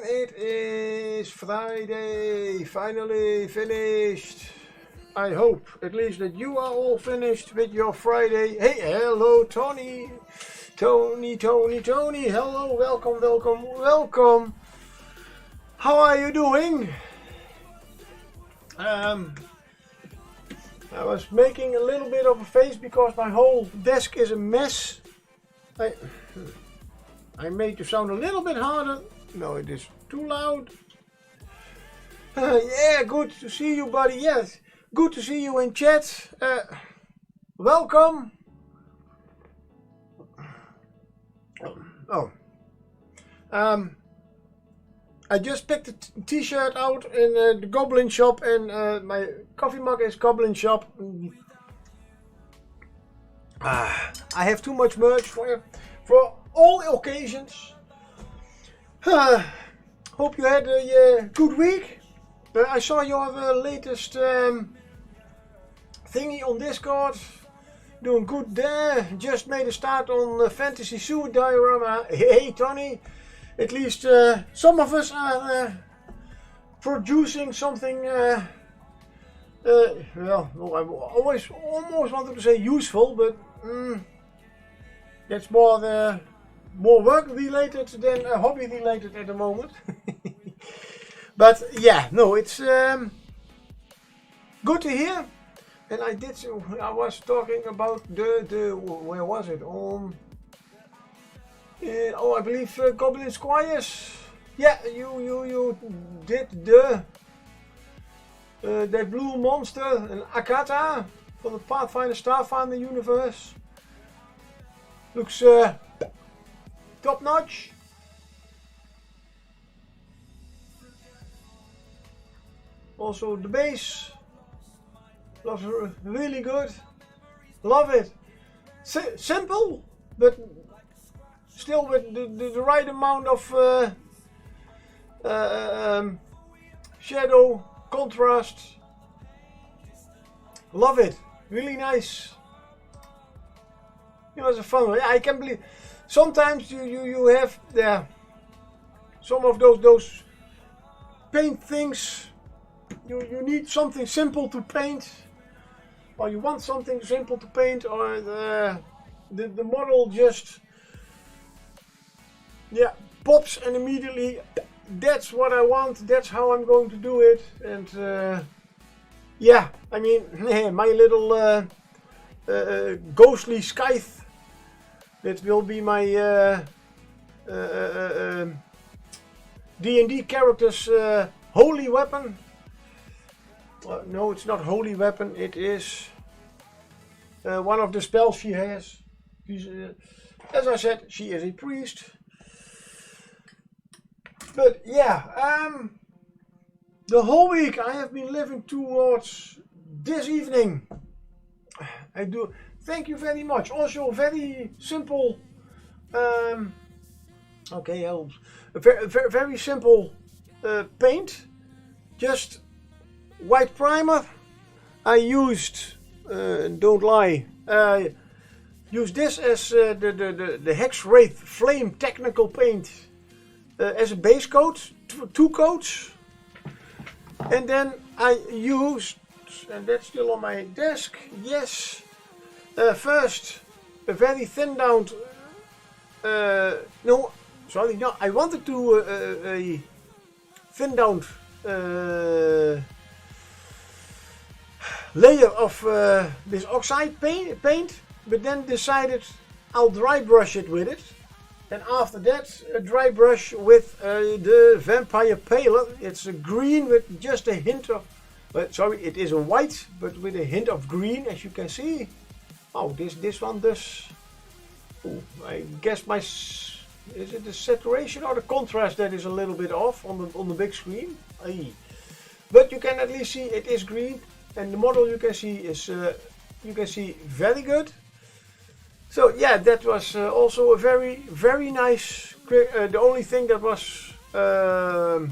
it is Friday, finally finished. I hope at least that you are all finished with your Friday. Hey, hello Tony. Tony, hello, welcome. How are you doing? I was making a little bit of a face because my whole desk is a mess. I made you sound a little bit harder. No, it is too loud. Yeah, good to see you, buddy. Yes, good to see you in chat. Welcome. I just picked a t-shirt out in the Goblin shop, and my coffee mug is Goblin shop. I have too much merch for all occasions. Hope you had a good week. I saw your latest thingy on Discord. Doing good there. Just made a start on Fantasy Suit Diorama. Hey Tony, at least some of us are producing something. Well, I almost wanted to say useful, but that's more work related than hobby related at the moment. But yeah, no, it's good to hear. And I was talking about the where was it? I believe Goblin Squires. Yeah, you did that blue monster, an Akata from the Pathfinder Starfinder universe. Looks top notch. Also the base looks really good. Love it. Simple, but still with the right amount of shadow contrast. Love it. Really nice. It was a fun one. I can believe. Sometimes you have some of those paint things. You need something simple to paint, or you want something simple to paint, or the model just pops and immediately that's what I want. That's how I'm going to do it. And I mean, my little ghostly scythe. That will be my D&D character's holy weapon. No, it's not holy weapon. It is one of the spells she has. As I said, she is a priest. But yeah, the whole week I have been living towards this evening. I do. Thank you very much. Also, very simple. Okay, helps. Very simple paint. Just white primer. I used, don't lie, used this as the Hex Wraith Flame Technical Paint as a base coat, two coats. And then I used, and that's still on my desk, yes, first a very thin down, I wanted to a thin down layer of this oxide paint, but then decided I'll dry brush it with it, and after that a dry brush with the Vampire Paler. It's a green with just a hint of, it is a white but with a hint of green, as you can see. Oh, this one does. Oh, I guess is it the saturation or the contrast that is a little bit off on the big screen? Aye. But you can at least see it is green. And the model you can see is very good. So yeah, that was also a very nice. The only thing that was a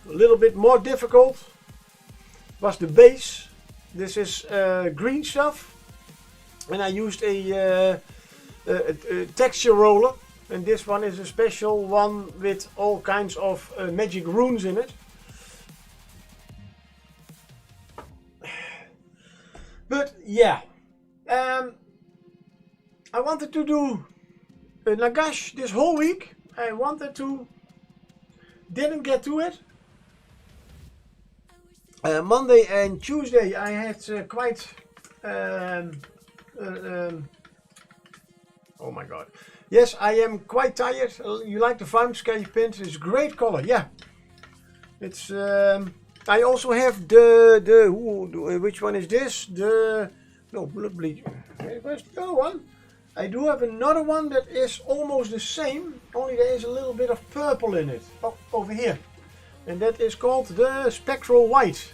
little bit more difficult was the base. This is green stuff, and I used a texture roller, and this one is a special one with all kinds of magic runes in it. But yeah, I wanted to do Nagash this whole week. I wanted to, didn't get to it. Monday and Tuesday I had quite oh my god. Yes, I am quite tired. You like the Farm Scary Pins? It's a great color. Yeah. It's I also have the which one is this? The no blood bleed. Where's the other one? I do have another one that is almost the same, only there is a little bit of purple in it. Oh, over here. And that is called the Spectral White.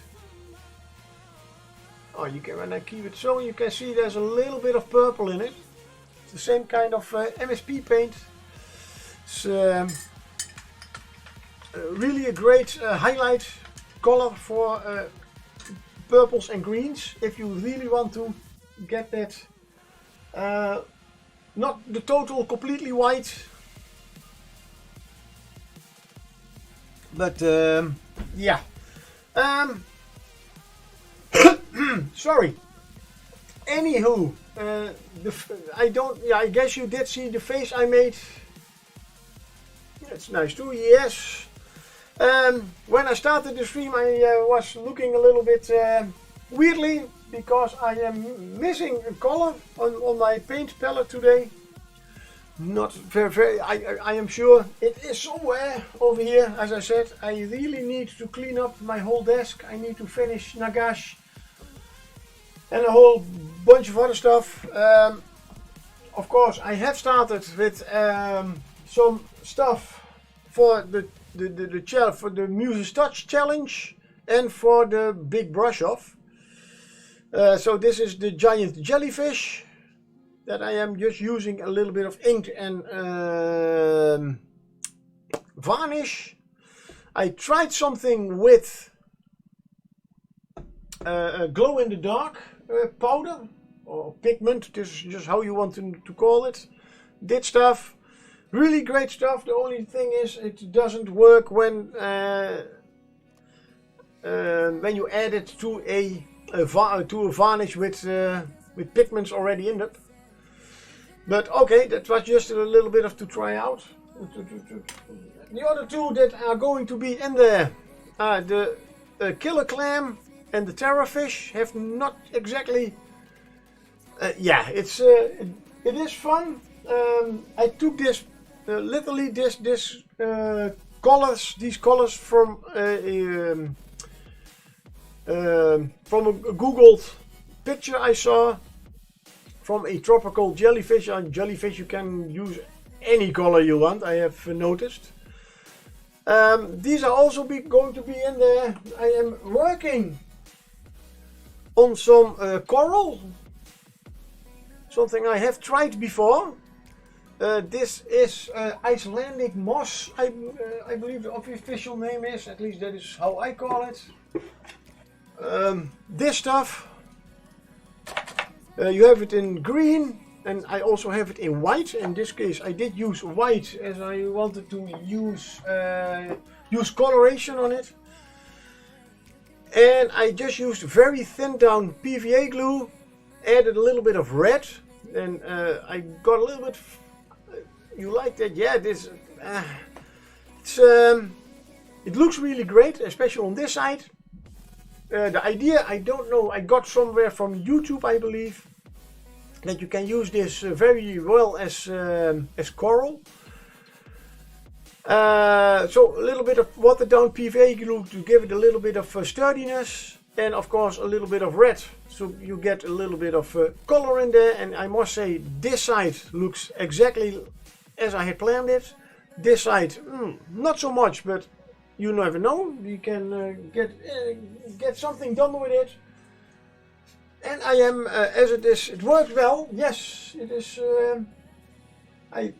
Oh, you can, when I keep it so, you can see there's a little bit of purple in it. It's the same kind of MSP paint. It's really a great highlight color for purples and greens. If you really want to get that, not the total completely white, but yeah. Sorry. Anywho, I guess you did see the face I made. That's nice too. Yes. When I started the stream, I was looking a little bit weirdly because I am missing a color on my paint palette today. Not very. I am sure it is somewhere over here. As I said, I really need to clean up my whole desk. I need to finish Nagash and a whole bunch of other stuff. Of course, I have started with some stuff for the Muse's Touch challenge and for the big brush off. So this is the giant jellyfish that I am just using a little bit of ink and varnish. I tried something with glow in the dark powder or pigment, this is just how you want to call it. Did stuff, really great stuff. The only thing is it doesn't work when you add it to a varnish with pigments already in it. But okay, that was just a little bit of to try out. The other two that are going to be in there are the Killer Clam and the Terrorfish. Have not exactly. Yeah, it is fun. I took this literally these colors from a Googled picture I saw from a tropical jellyfish. On jellyfish you can use any color you want, I have noticed. These are also going to be in there. I am working on some coral, something I have tried before. This is Icelandic moss, I believe the official name is, at least that is how I call it. This stuff, you have it in green and I also have it in white. In this case I did use white as I wanted to use coloration on it. And I just used very thin down PVA glue, added a little bit of red, and I got a little bit. You like that? Yeah, this. It looks really great, especially on this side. The idea, I don't know, I got somewhere from YouTube, I believe, that you can use this very well as coral. So a little bit of watered down PVA glue to give it a little bit of sturdiness, and of course a little bit of red, so you get a little bit of color in there. And I must say this side looks exactly as I had planned it. This side not so much, but you never know, you can get something done with it. And I am as it is, it worked well. Yes, it is. I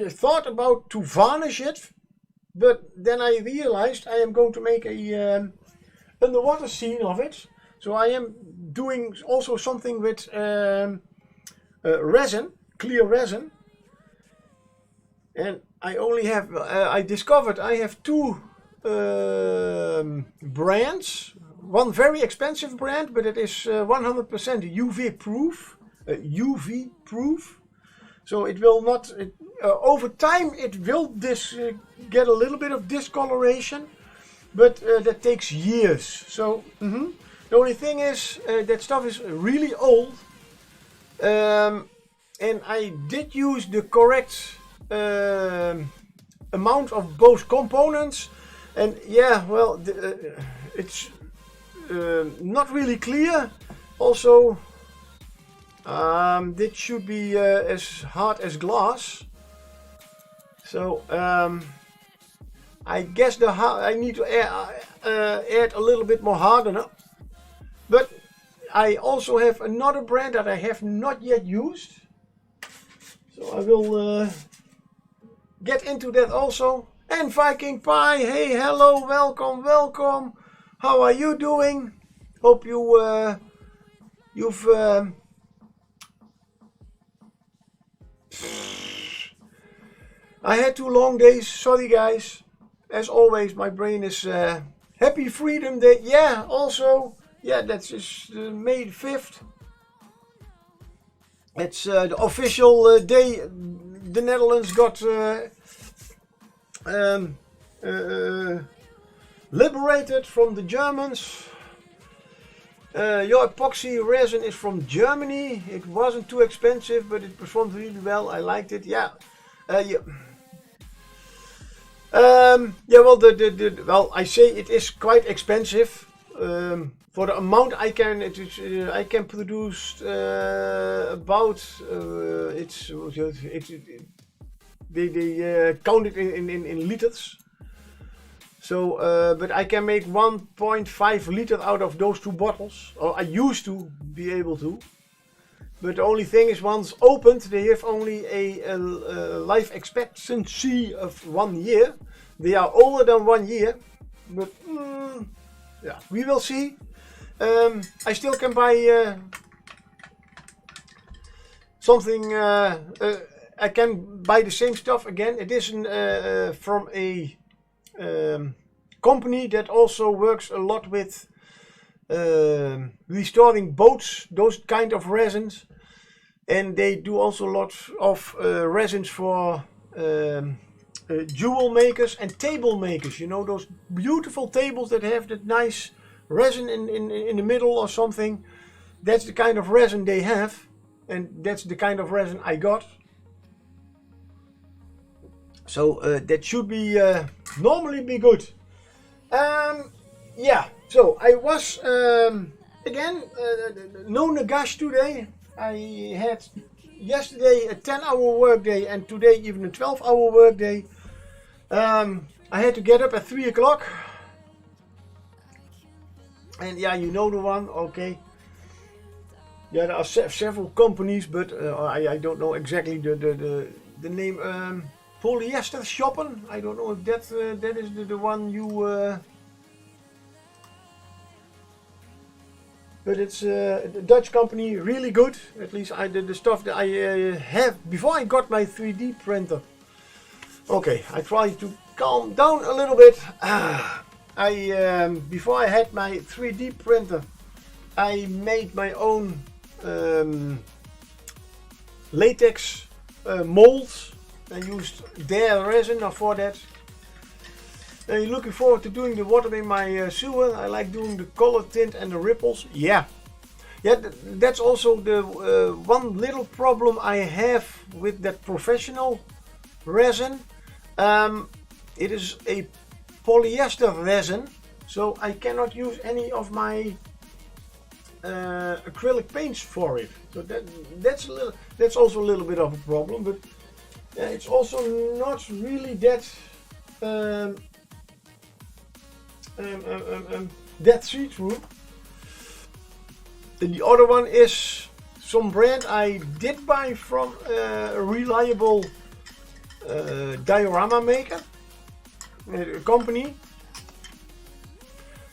thought about to varnish it, but then I realized I am going to make a underwater scene of it. So I am doing also something with resin, clear resin. And I only have, I discovered I have two brands. One very expensive brand, but it is 100% UV proof. UV proof. So it will not, over time it will get a little bit of discoloration. But that takes years. So the only thing is that stuff is really old. And I did use the correct amount of both components. And yeah, well, it's not really clear. Also, this should be as hard as glass. So I guess I need to add a little bit more hardener. But I also have another brand that I have not yet used. So I will get into that also. And Viking Pie, hey, hello, welcome, welcome. How are you doing? Hope you've I had 2 long days, sorry guys. As always, my brain is happy Freedom Day. Yeah, also, yeah, that's May 5th. It's the official day the Netherlands got liberated from the Germans. Your epoxy resin is from Germany. It wasn't too expensive, but it performed really well. I liked it. Yeah. Yeah. Well, well, I say it is quite expensive for the amount I can. I can produce about. They count it in liters. So, but I can make 1.5 liter out of those 2 bottles. Or I used to be able to. But the only thing is, once opened, they have only a life expectancy of 1 year. They are older than 1 year, but yeah, we will see. I still can buy something. I can buy the same stuff again. It isn't from a company that also works a lot with restoring boats, those kind of resins, and they do also a lot of resins for jewel makers and table makers. You know, those beautiful tables that have that nice resin in the middle or something. That's the kind of resin they have, and that's the kind of resin I got. So that should be normally be good. Yeah, so I was again no nagash today. I had yesterday a 10-hour workday and today even a 12-hour workday. I had to get up at 3 o'clock. And yeah, you know the one, okay. Yeah, there are several companies, but I don't know exactly the name. Polyester Shoppen. I don't know if that is the one you. But it's a Dutch company, really good. At least I did the stuff that I have before I got my 3D printer. Okay, I try to calm down a little bit. Before I had my 3D printer, I made my own latex molds. I used their resin for that. And looking forward to doing the water in my sewer. I like doing the color tint and the ripples. Yeah, that's also the one little problem I have with that professional resin. It is a polyester resin, so I cannot use any of my acrylic paints for it. So that's also a little bit of a problem, but it's also not really that that see-through. Then the other one is some brand I did buy from a reliable diorama maker company.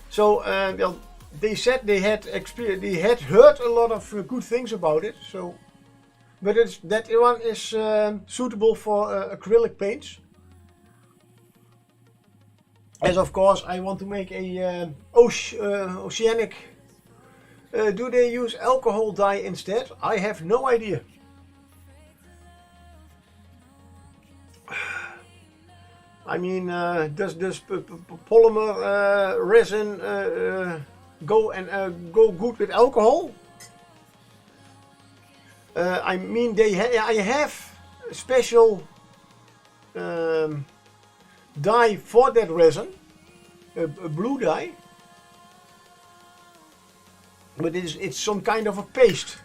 So well, they said they had heard a lot of good things about it. So but that one is suitable for acrylic paints. As of course I want to make a oceanic. Do they use alcohol dye instead? I have no idea. I mean, does polymer resin go good with alcohol? I mean, I have a special dye for that resin, a blue dye, but it's some kind of a paste,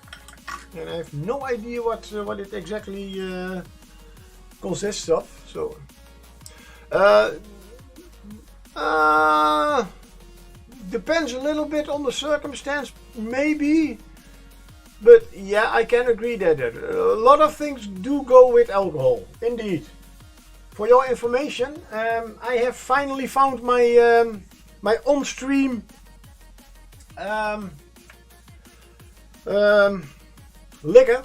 and I have no idea what it exactly consists of. So. Depends a little bit on the circumstance, maybe, but yeah, I can agree that a lot of things do go with alcohol, indeed. For your information, I have finally found my my on-stream liquor,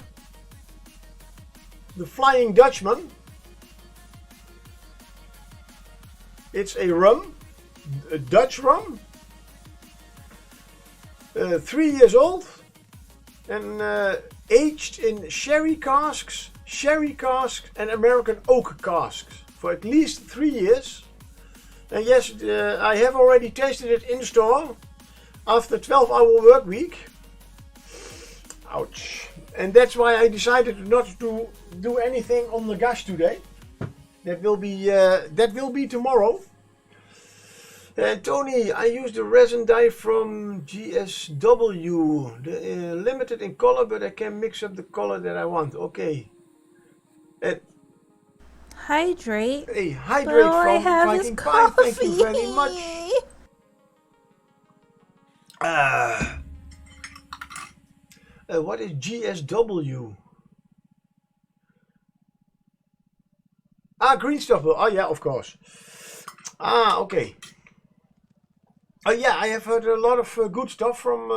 the Flying Dutchman. It's a rum, a Dutch rum, 3 years old, and aged in sherry casks, and American oak casks for at least 3 years. And yes, I have already tasted it in store after 12-hour work week. Ouch! And that's why I decided not to do anything on the gas today. That will be tomorrow. Tony, I used the resin dye from GSW. Limited in color, but I can mix up the color that I want. Okay. Hydrate. Hey, hydrate from Viking Pie. Thank you very much. What is GSW? Green stuff. Oh yeah, of course. Okay. Yeah, I have heard a lot of good stuff from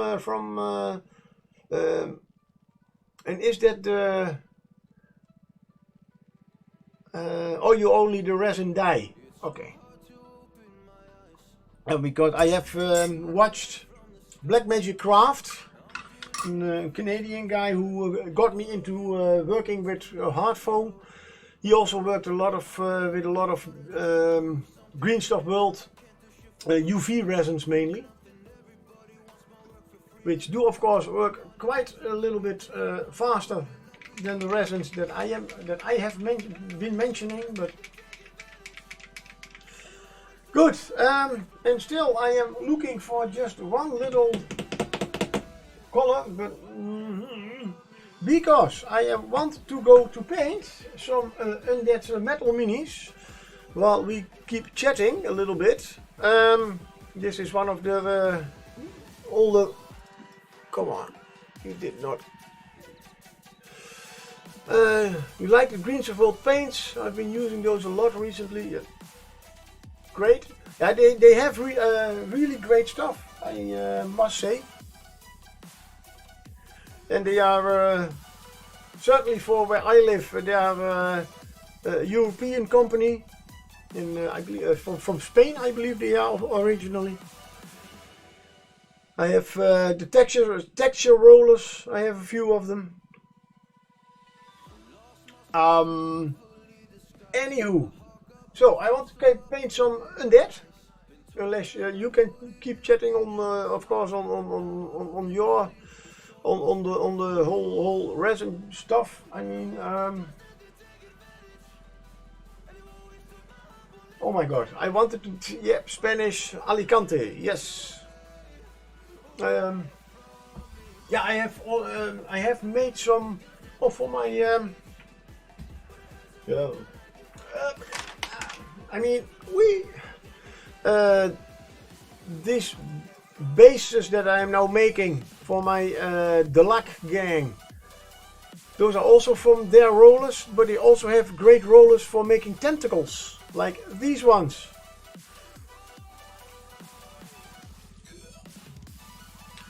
and is that the you only the resin dye? Okay. Because I have watched Black Magic Craft, a Canadian guy who got me into working with hard foam. He also worked a lot of with a lot of Green Stuff World UV resins mainly, which do of course work quite a little bit faster than the resins that I have been mentioning, but good. And still I am looking for just one little color, but because I want to go to paint some undead metal minis while we keep chatting a little bit. This is one of the older. Come on, you did not. You like the Green Stuff World paints? I've been using those a lot recently. Yeah. Great. Yeah, they have really great stuff, I must say. And they are certainly for where I live. They are a European company, I believe from Spain. I believe they are originally. I have the texture rollers. I have a few of them. Anywho, so I want to paint some undead. Unless you can keep chatting on, of course, on your. On the whole resin stuff. I mean, oh my god! I wanted to, yeah, Spanish Alicante. Yes. Yeah, I have made some. Oh, for my. I mean, this bases that I am now making for my Delac gang. Those are also from their rollers, but they also have great rollers for making tentacles, like these ones.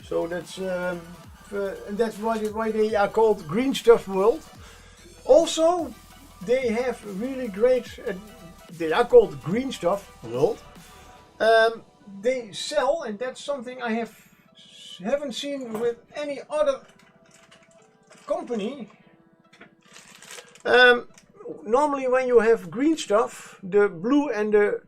So that's and that's why they are called Green Stuff World. Also, they have really great. They are called Green Stuff World. They sell, and that's something I haven't seen with any other company. Normally, when you have green stuff, the blue and the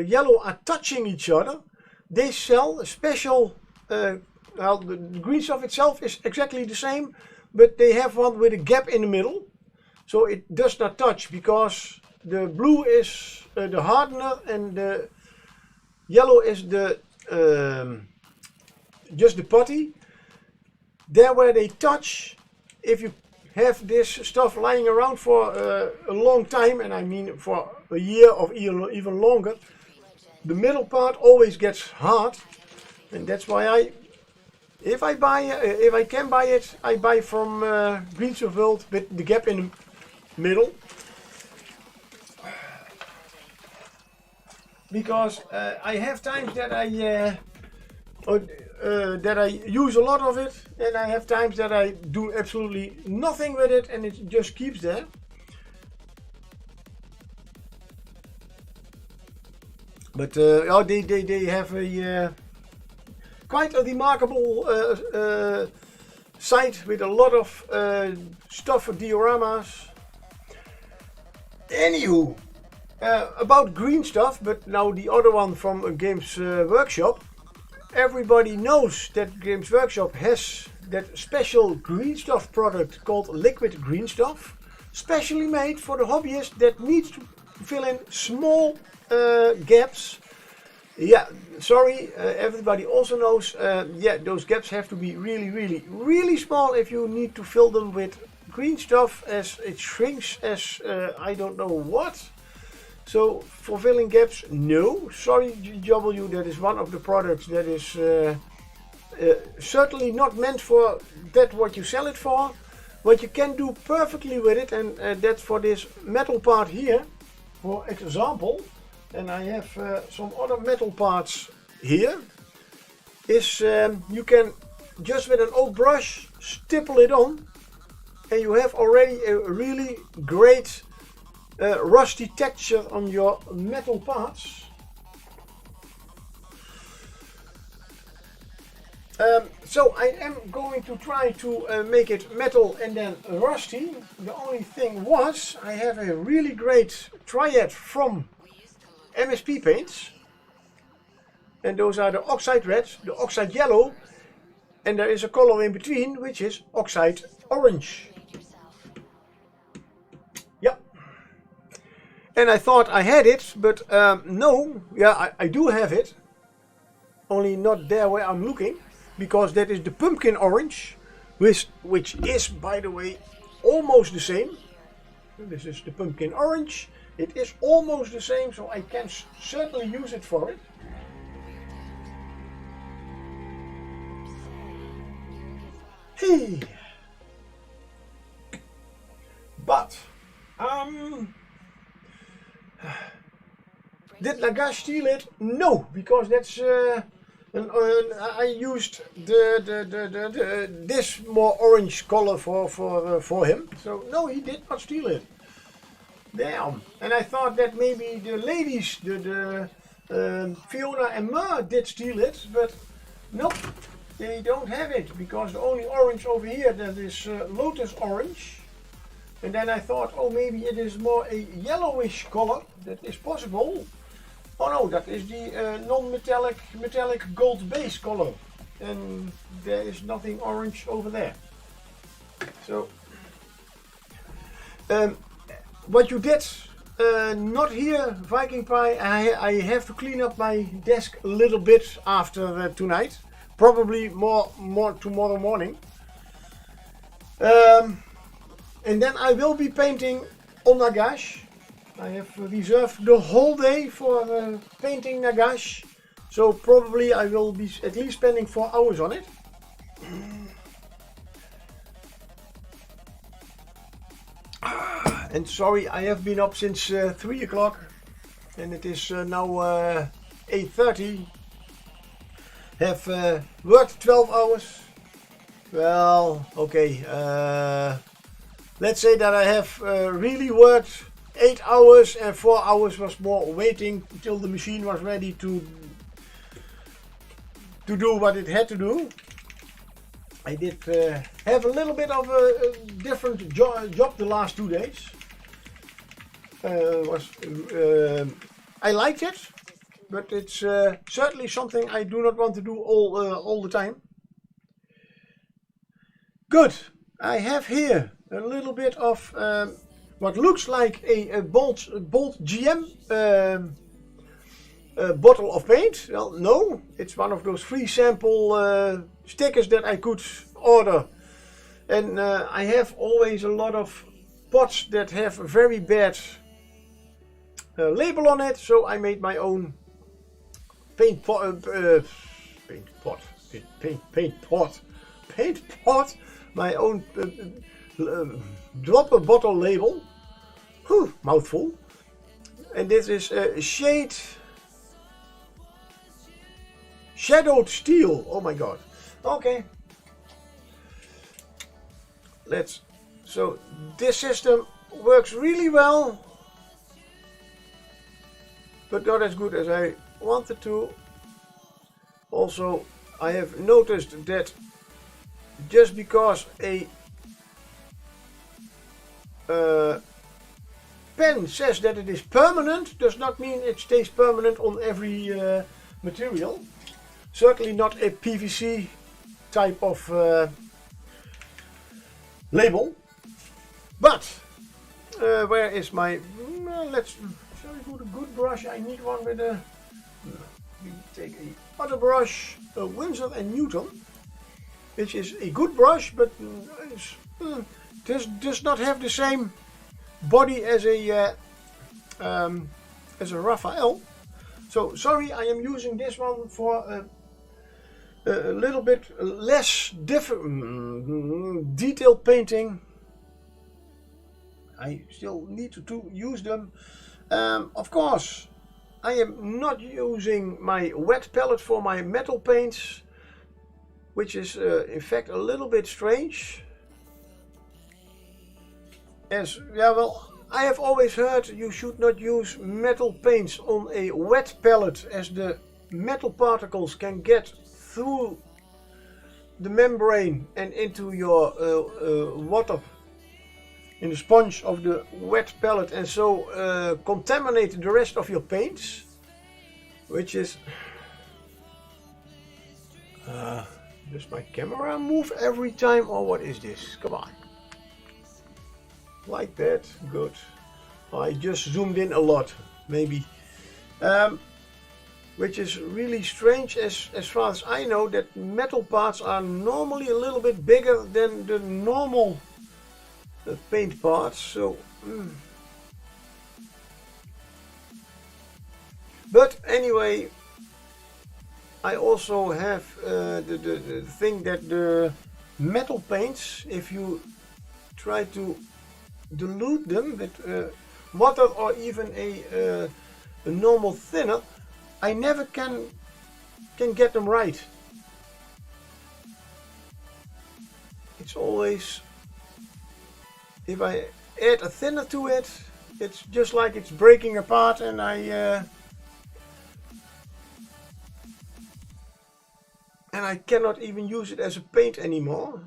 yellow are touching each other. They sell a special. Well, the green stuff itself is exactly the same, but they have one with a gap in the middle, so it does not touch, because the blue is the hardener and the yellow is the just the putty. There where they touch, if you have this stuff lying around for a long time, and I mean for a year or even longer, the middle part always gets hard, and that's why if I can buy it, I buy from Green Stuff World with the gap in the middle, because I have times that I use a lot of it, and I have times that I do absolutely nothing with it, and it just keeps there. But they have a quite a remarkable site with a lot of stuff for dioramas. Anywho, about green stuff, but now the other one from Games Workshop. Everybody knows that Games Workshop has that special green stuff product called Liquid Green Stuff, specially made for the hobbyist that needs to fill in small gaps. Yeah, sorry, everybody also knows, yeah, those gaps have to be really small if you need to fill them with green stuff, as it shrinks as I don't know what. So for filling gaps, no. Sorry, GW, that is one of the products that is certainly not meant for that what you sell it for. What you can do perfectly with it, and that's for this metal part here, for example, and I have some other metal parts here, is you can just with an old brush stipple it on, and you have already a really great rusty texture on your metal parts. So I am going to try to make it metal and then rusty. The only thing was, I have a really great triad from MSP paints, and those are the oxide red, the oxide yellow, and there is a color in between which is oxide orange. Yep. And I thought I had it, but no, yeah, I do have it, only not there where I'm looking, because that is the pumpkin orange, which is, by the way, almost the same. This is the pumpkin orange. It is almost the same, so I can certainly use it for it. Hey. But did Lagash steal it? No, because that's I used this more orange color for him. So no, he did not steal it. Damn. And I thought that maybe the ladies, the Fiona and Mer did steal it, but nope, they don't have it, because the only orange over here, that is Lotus orange. And then I thought, oh, maybe it is more a yellowish color. That is possible. Oh no, that is the non-metallic metallic gold base color, and there is nothing orange over there. So what you did not here, Viking Pie, I have to clean up my desk a little bit after tonight, probably more tomorrow morning, and then I will be painting on Nagash. I have reserved the whole day for painting Nagash, so probably I will be at least spending 4 hours on it. And sorry, I have been up since 3 o'clock, and it is now 8:30. Have worked 12 hours, Well, okay. Let's say that I have really worked 8 hours and 4 hours was more waiting until the machine was ready to do what it had to do. I did have a little bit of a different job the last 2 days. I liked it, but it's certainly something I do not want to do all the time. Good. I have here a little bit of what looks like a Bolt GM bottle of paint. Well, no, it's one of those free sample stickers that I could order. And I have always a lot of pots that have a very bad label on it, so I made my own paint pot, my own dropper bottle label. Whew, mouthful. And this is Shadowed Steel. Oh my god. Okay. So this system works really well, but not as good as I wanted to. Also, I have noticed that just because a pen says that it is permanent does not mean it stays permanent on every material. Certainly not a PVC type of label. But where is my... shall we put a good brush? I need one with a... We take a other brush, a Winsor & Newton, which is a good brush, but does not have the same body as a Raphael. So sorry, I am using this one for a little bit less detailed painting. I still need to use them. Of course, I am not using my wet palette for my metal paints, which is in fact a little bit strange. I have always heard you should not use metal paints on a wet palette, as the metal particles can get through the membrane and into your water in the sponge of the wet palette, and so contaminate the rest of your paints, which is... does my camera move every time, or what is this? Come on. Like that, good. I just zoomed in a lot, maybe. Which is really strange, as far as I know, that metal parts are normally a little bit bigger than the normal paint parts. So, but anyway, I also have the thing that the metal paints, if you try to dilute them with water or even a normal thinner, I never can get them right. It's always, if I add a thinner to it, it's just like it's breaking apart, and I cannot even use it as a paint anymore.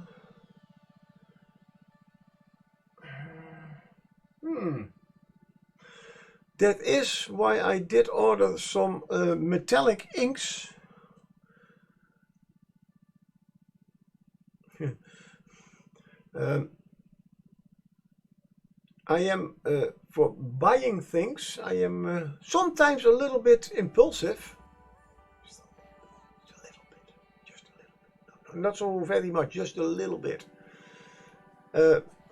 That is why I did order some metallic inks. I am, for buying things, I am sometimes a little bit impulsive. Just a little bit. Not so very much, just a little bit.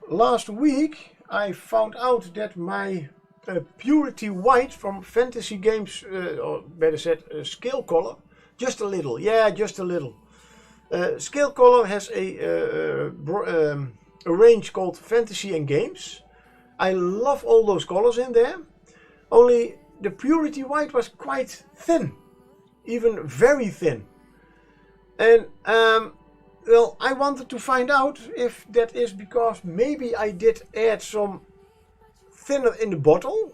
Last week I found out that my Purity White from Fantasy Games, or better said, Scale Color, just a little, yeah, just a little. Scale Color has a range called Fantasy and Games. I love all those colors in there, only the Purity White was quite thin, even very thin. And well, I wanted to find out if that is because maybe I did add some thinner in the bottle,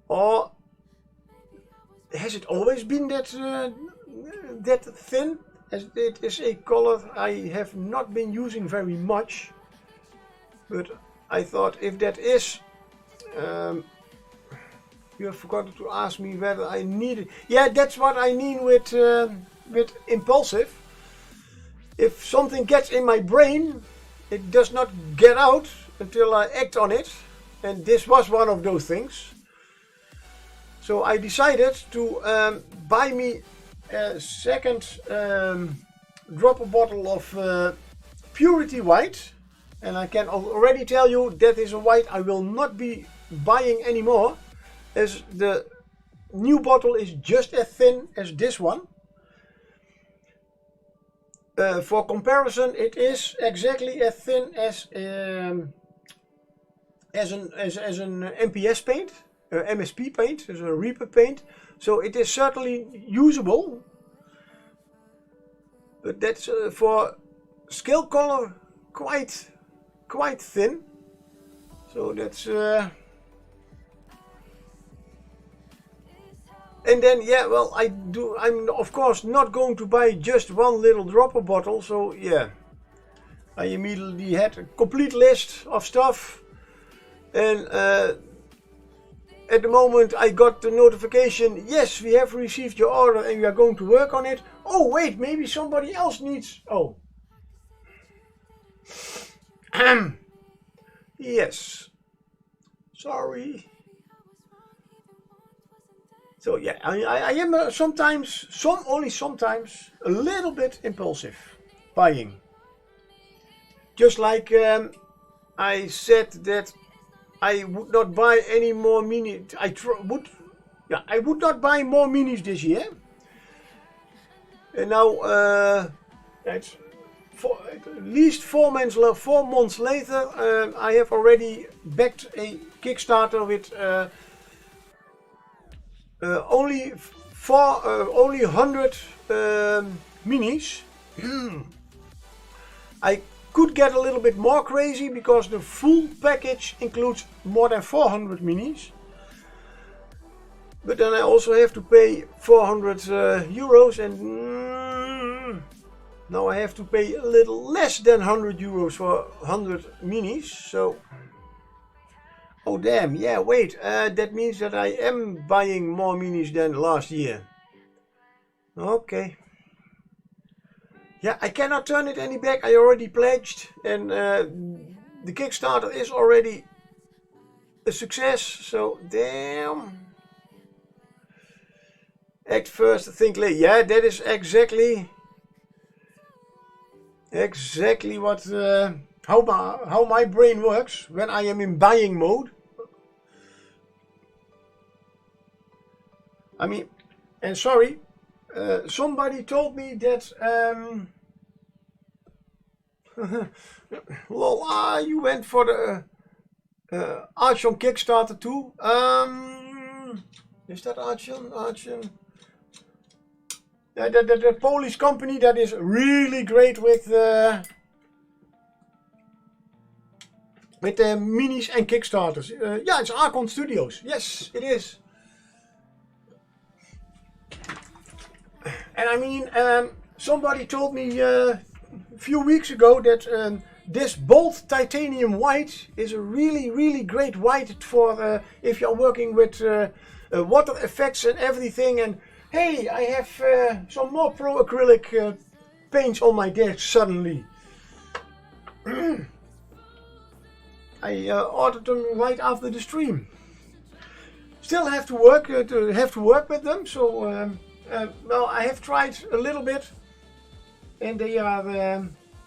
or has it always been that that thin? As it is a color I have not been using very much, but I thought if that is, you have forgotten to ask me whether I need it. Yeah, that's what I mean with impulsive. If something gets in my brain, it does not get out until I act on it, and this was one of those things. So I decided to buy me a second dropper bottle of Purity White, and I can already tell you that is a white I will not be buying anymore, as the new bottle is just as thin as this one. For comparison, it is exactly as thin as an MPS paint, MSP paint, as a Reaper paint. So it is certainly usable, but that's for scale color quite thin. So that's and then yeah, well, I'm of course not going to buy just one little dropper bottle. So yeah, I immediately had a complete list of stuff, and at the moment I got the notification, yes, we have received your order and we are going to work on it. Oh wait, maybe somebody else needs, oh. Yes. Sorry. So yeah, I am sometimes, only sometimes, a little bit impulsive buying. Just like I said that I would not buy any more minis. I would not buy more minis this year. And now it's at least 4 months later, I have already backed a Kickstarter with only 100 minis. I could get a little bit more crazy because the full package includes more than 400 minis. But then I also have to pay 400 euros, and now I have to pay a little less than 100 euros for 100 minis. So, oh damn, yeah, wait, that means that I am buying more minis than last year. Okay. Yeah, I cannot turn it any back. I already pledged, and the Kickstarter is already a success. So damn. Act first, think later. Yeah, that is exactly what how my brain works when I am in buying mode. I mean, and sorry. Somebody told me that lol, you went for the Archon Kickstarter too. Is that Archon? Yeah, the Polish company that is really great with the minis and Kickstarters. Yeah, it's Archon Studios. Yes, it is. And I mean, somebody told me a few weeks ago that this bold titanium white is a really great white for if you're working with water effects and everything. And hey, I have some more pro acrylic paints on my desk suddenly. I ordered them right after the stream. Still have to work with them, so. Well, I have tried a little bit, and they are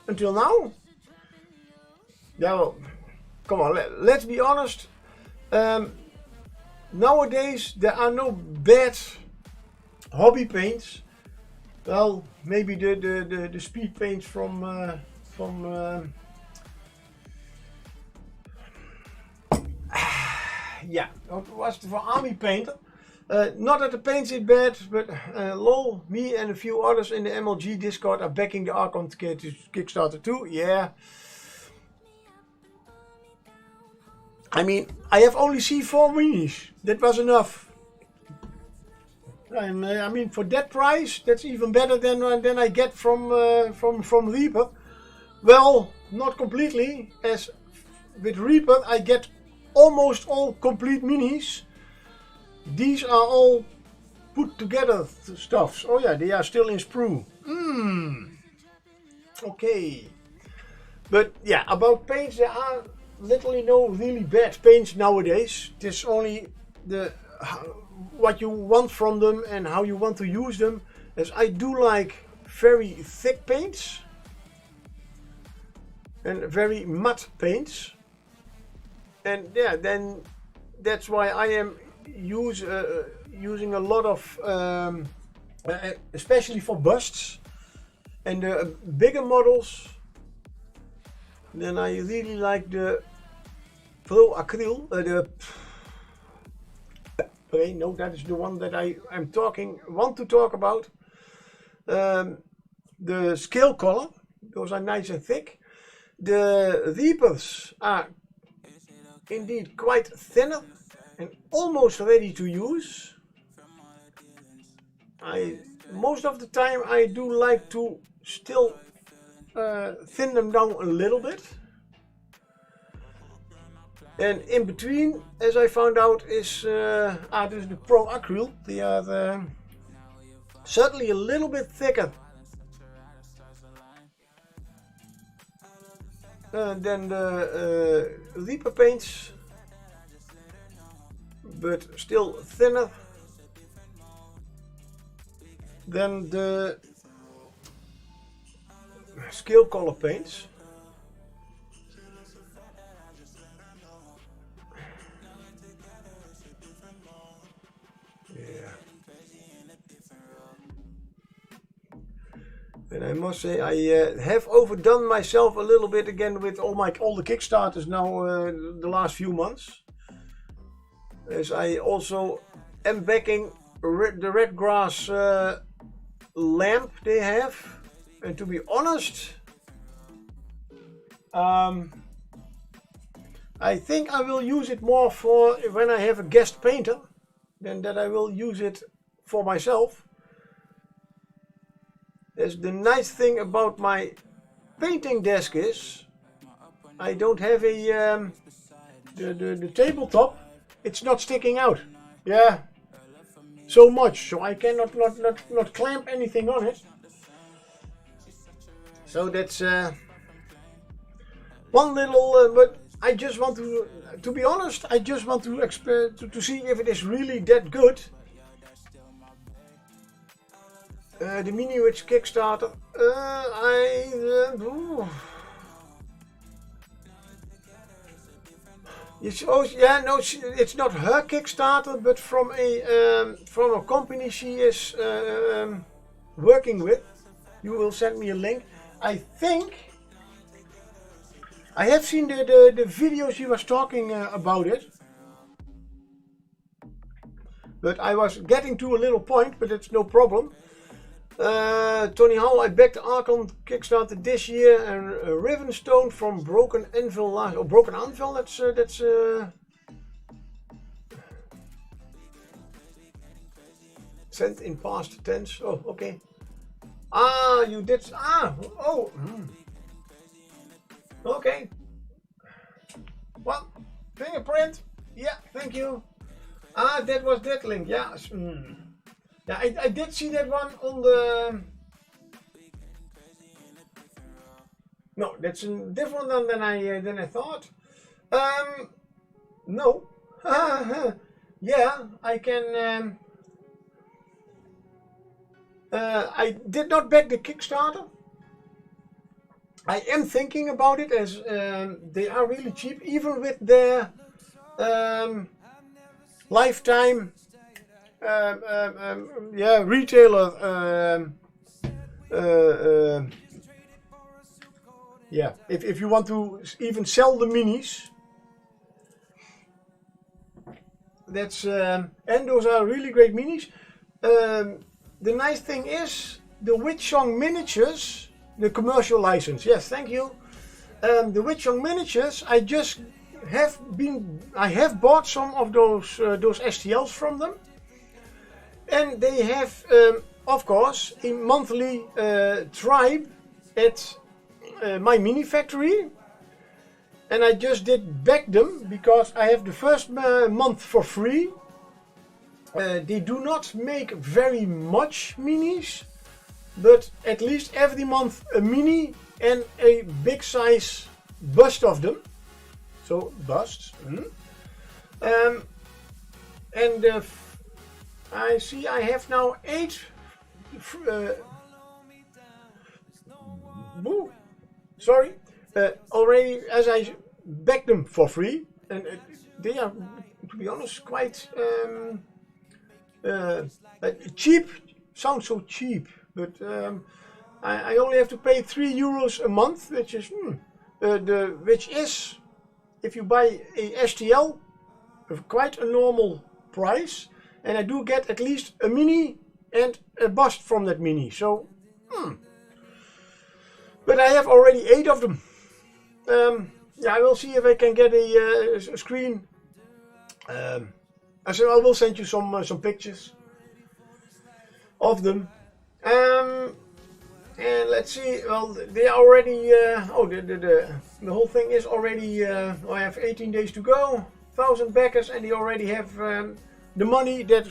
until now. Yeah, well, come on, let's be honest. Nowadays there are no bad hobby paints. Well, maybe the speed paints from yeah, what was it for Army Painter? Not that the paints is bad, but lol, me and a few others in the MLG Discord are backing the Archon Kickstarter too. Yeah. I mean, I have only seen 4 minis. That was enough. And I mean, for that price, that's even better than I get from Reaper. Well, not completely, as with Reaper I get almost all complete minis. These are all put together stuffs. Oh yeah, they are still in sprue. Okay. But yeah, about paints, there are literally no really bad paints nowadays. It is only what you want from them and how you want to use them. As I do like very thick paints and very matte paints. And yeah, then that's why I am using a lot of, especially for busts and the bigger models. Then I really like the Pro Acryl. No, that is the one that I want to talk about. The scale color, those are nice and thick. The Reapers are indeed quite thinner and almost ready to use. Most of the time I do like to still thin them down a little bit. And in between, as I found out, is this is the Pro Acryl. They are certainly a little bit thicker than the Reaper paints, but still thinner than the scale color paints. Yeah. And I must say I have overdone myself a little bit again with all the Kickstarters now the last few months. As I also am backing the Red Grass lamp they have. And to be honest, I think I will use it more for when I have a guest painter than that I will use it for myself. As the nice thing about my painting desk is I don't have a the tabletop. It's not sticking out. Yeah, so much, so I cannot not clamp anything on it. So that's one little, but I just want to be honest, I just want to see if it is really that good. The Mini Witch Kickstarter, it's not her Kickstarter, but from a company she is working with. You will send me a link. I think I have seen the video she was talking about it, but I was getting to a little point, but it's no problem. Tony Howell, I backed the Archon Kickstarter this year, and Rivenstone from Broken Anvil last. Oh, Broken Anvil. That's sent in past tense. Oh, okay. Ah, you did. Ah, oh. Okay. Well, fingerprint. Yeah, thank you. Ah, that was that link. Yeah. Yeah, I did see that one on the. No, that's a different one than I thought. No. Yeah, I can. I did not back the Kickstarter. I am thinking about it, as they are really cheap, even with their lifetime retailer. Yeah, if you want to even sell the minis, That's and those are really great minis. The nice thing is the Witchsong miniatures, the commercial license. Yes, thank you. The Witchsong miniatures. I have bought some of those STLs from them, and they have, of course, a monthly tribe at my mini factory. And I just did back them because I have the first month for free. They do not make very much minis, but at least every month a mini and a big size bust of them. So busts. And I see I have now 8. Sorry. Already, as I backed them for free, and they are, to be honest, quite cheap. Sounds so cheap, but I only have to pay €3 a month, which is, if you buy a STL, quite a normal price, and I do get at least a mini and a bust from that mini. So, but I have already 8 of them. Yeah, I will see if I can get a screen. I will send you some pictures of them. And let's see. Well, they are already. The whole thing is already. I have 18 days to go. 1,000 backers, and they already have the money that.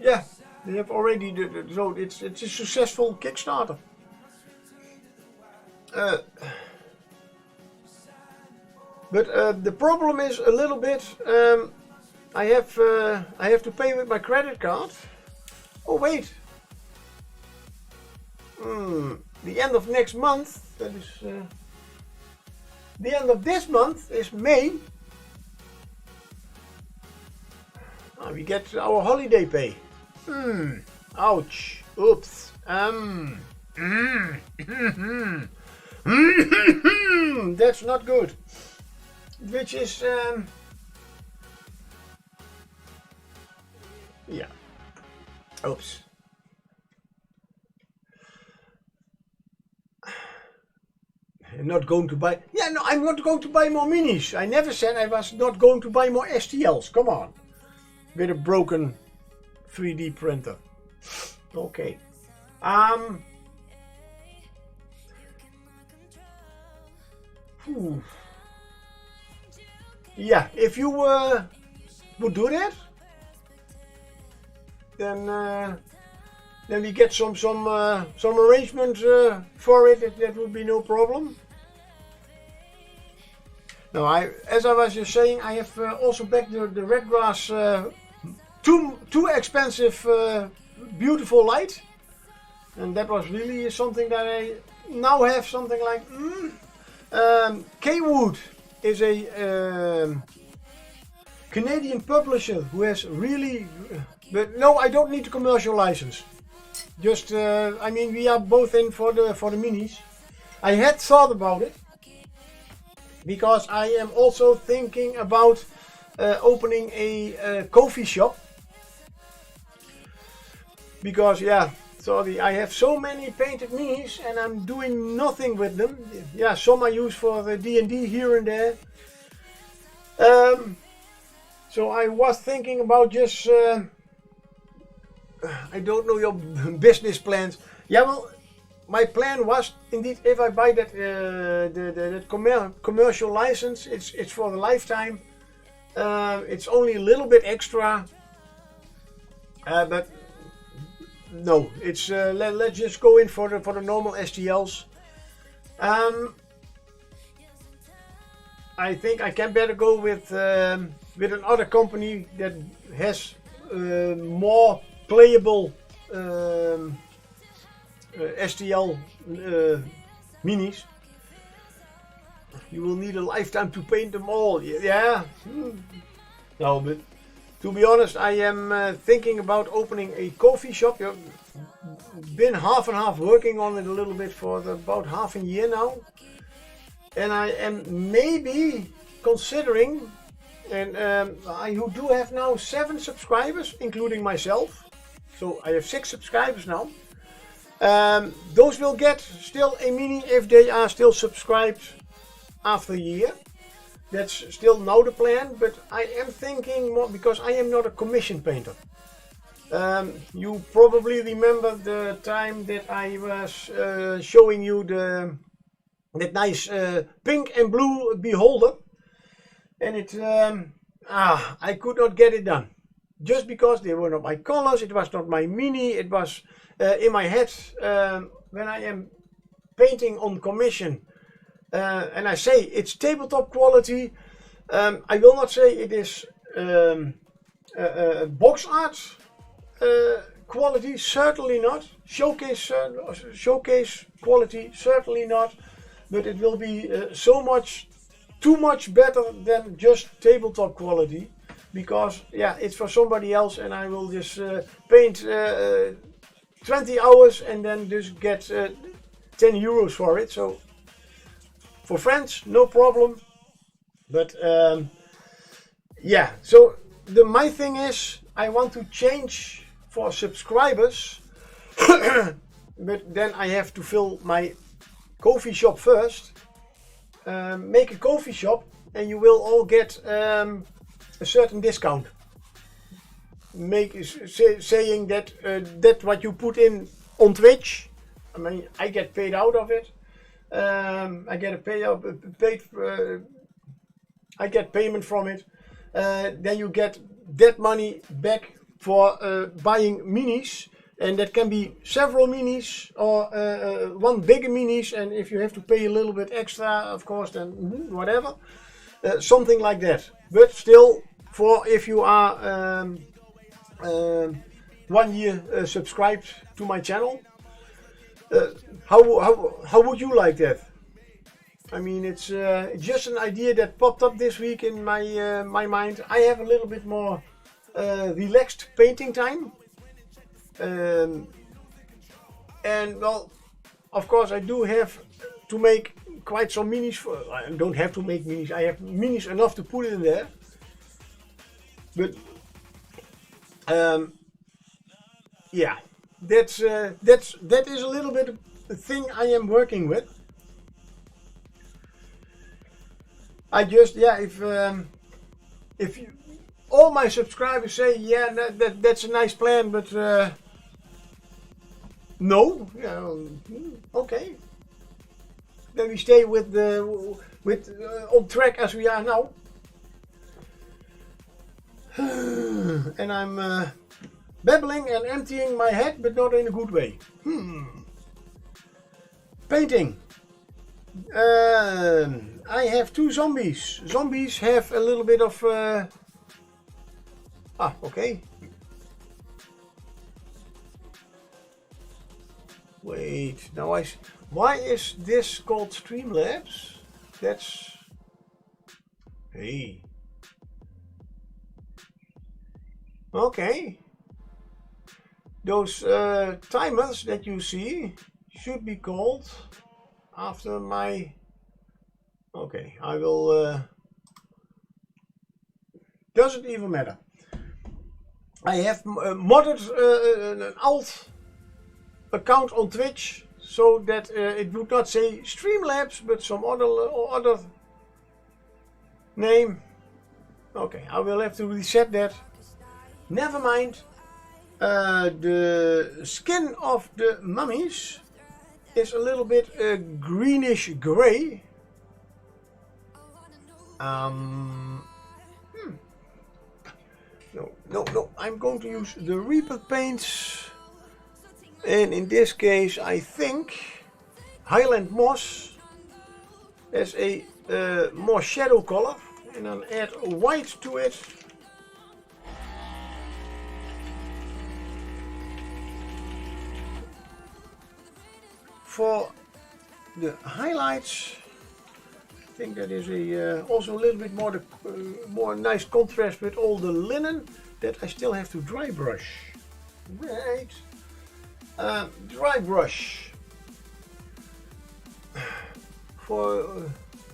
Yeah. They have already, so it's a successful Kickstarter. But the problem is a little bit. I have to pay with my credit card. Oh wait. The end of next month. That is. The end of this month is May. We get our holiday pay. Ouch. Oops. That's not good. Which is yeah. Oops. I'm not going to buy. Yeah, no, I'm not going to buy more minis. I never said I was not going to buy more STLs. Come on. With a broken 3D printer. Okay. Yeah, if you would do that, then we get some arrangement for it. That would be no problem. Now, as I was just saying, I have also backed the red grass. Too expensive, beautiful light, and that was really something that I now have something like. K-Wood is a Canadian publisher who has really, but no, I don't need a commercial license. Just, I mean, we are both in for the minis. I had thought about it because I am also thinking about opening a coffee shop. Because sorry, I have so many painted minis and I'm doing nothing with them. Yeah, some I use for the D&D here and there. So I was thinking about just, I don't know your business plans. Yeah, well, my plan was indeed if I buy that commercial license, it's for the lifetime. It's only a little bit extra, but. No, it's let's just go in for the normal STLs. I think I can better go with another company that has more playable STL minis. You will need a lifetime to paint them all. Yeah. No, but. To be honest, I am thinking about opening a coffee shop. I've been half and half working on it a little bit for about half a year now. And I am maybe considering, and I do have now 7 subscribers, including myself. So I have 6 subscribers now. Those will get still a mini if they are still subscribed after a year. That's still now the plan, but I am thinking more because I am not a commission painter. You probably remember the time that I was showing you that nice pink and blue beholder, and I could not get it done just because they were not my colors. It was not my mini. It was in my head when I am painting on commission. And I say it's tabletop quality. I will not say it is box art quality, certainly not. Showcase quality, certainly not. But it will be too much better than just tabletop quality, because yeah, it's for somebody else, and I will just paint 20 hours and then just get 10 euros for it. So for friends, no problem. But yeah, so my thing is I want to change for subscribers, but then I have to fill my coffee shop first. Make a coffee shop and you will all get a certain discount. Saying that that what you put in on Twitch, I mean, I get paid out of it. I get I get payment from it. Then you get that money back for buying minis, and that can be several minis or one bigger minis. And if you have to pay a little bit extra, of course, then whatever, something like that. But still, for if you are 1 year subscribed to my channel, how would you like that? I mean, it's just an idea that popped up this week in my mind. I have a little bit more relaxed painting time, and well, of course, I do have to make quite some minis. I don't have to make minis. I have minis enough to put in there, but yeah, that is a little bit the thing I am working with. I just, yeah, if you, all my subscribers say, yeah, that's a nice plan, but no, yeah, okay, then we stay with on track as we are now. And I'm babbling and emptying my head, but not in a good way. Painting. I have 2 zombies. Zombies have a little bit of okay. Wait, now why is this called Streamlabs? That's, hey, okay. Those timers that you see should be called after my, okay, I will, doesn't even matter. I have modded an alt account on Twitch so that it would not say Streamlabs but some other name. Okay, I will have to reset that. Never mind. The skin of the mummies is a little bit greenish gray. No, I'm going to use the Reaper paints, and in this case I think Highland Moss as a more shadow color, and then add white to it. For the highlights, I think that is also a little bit more nice contrast with all the linen that I still have to dry brush. Right, dry brush for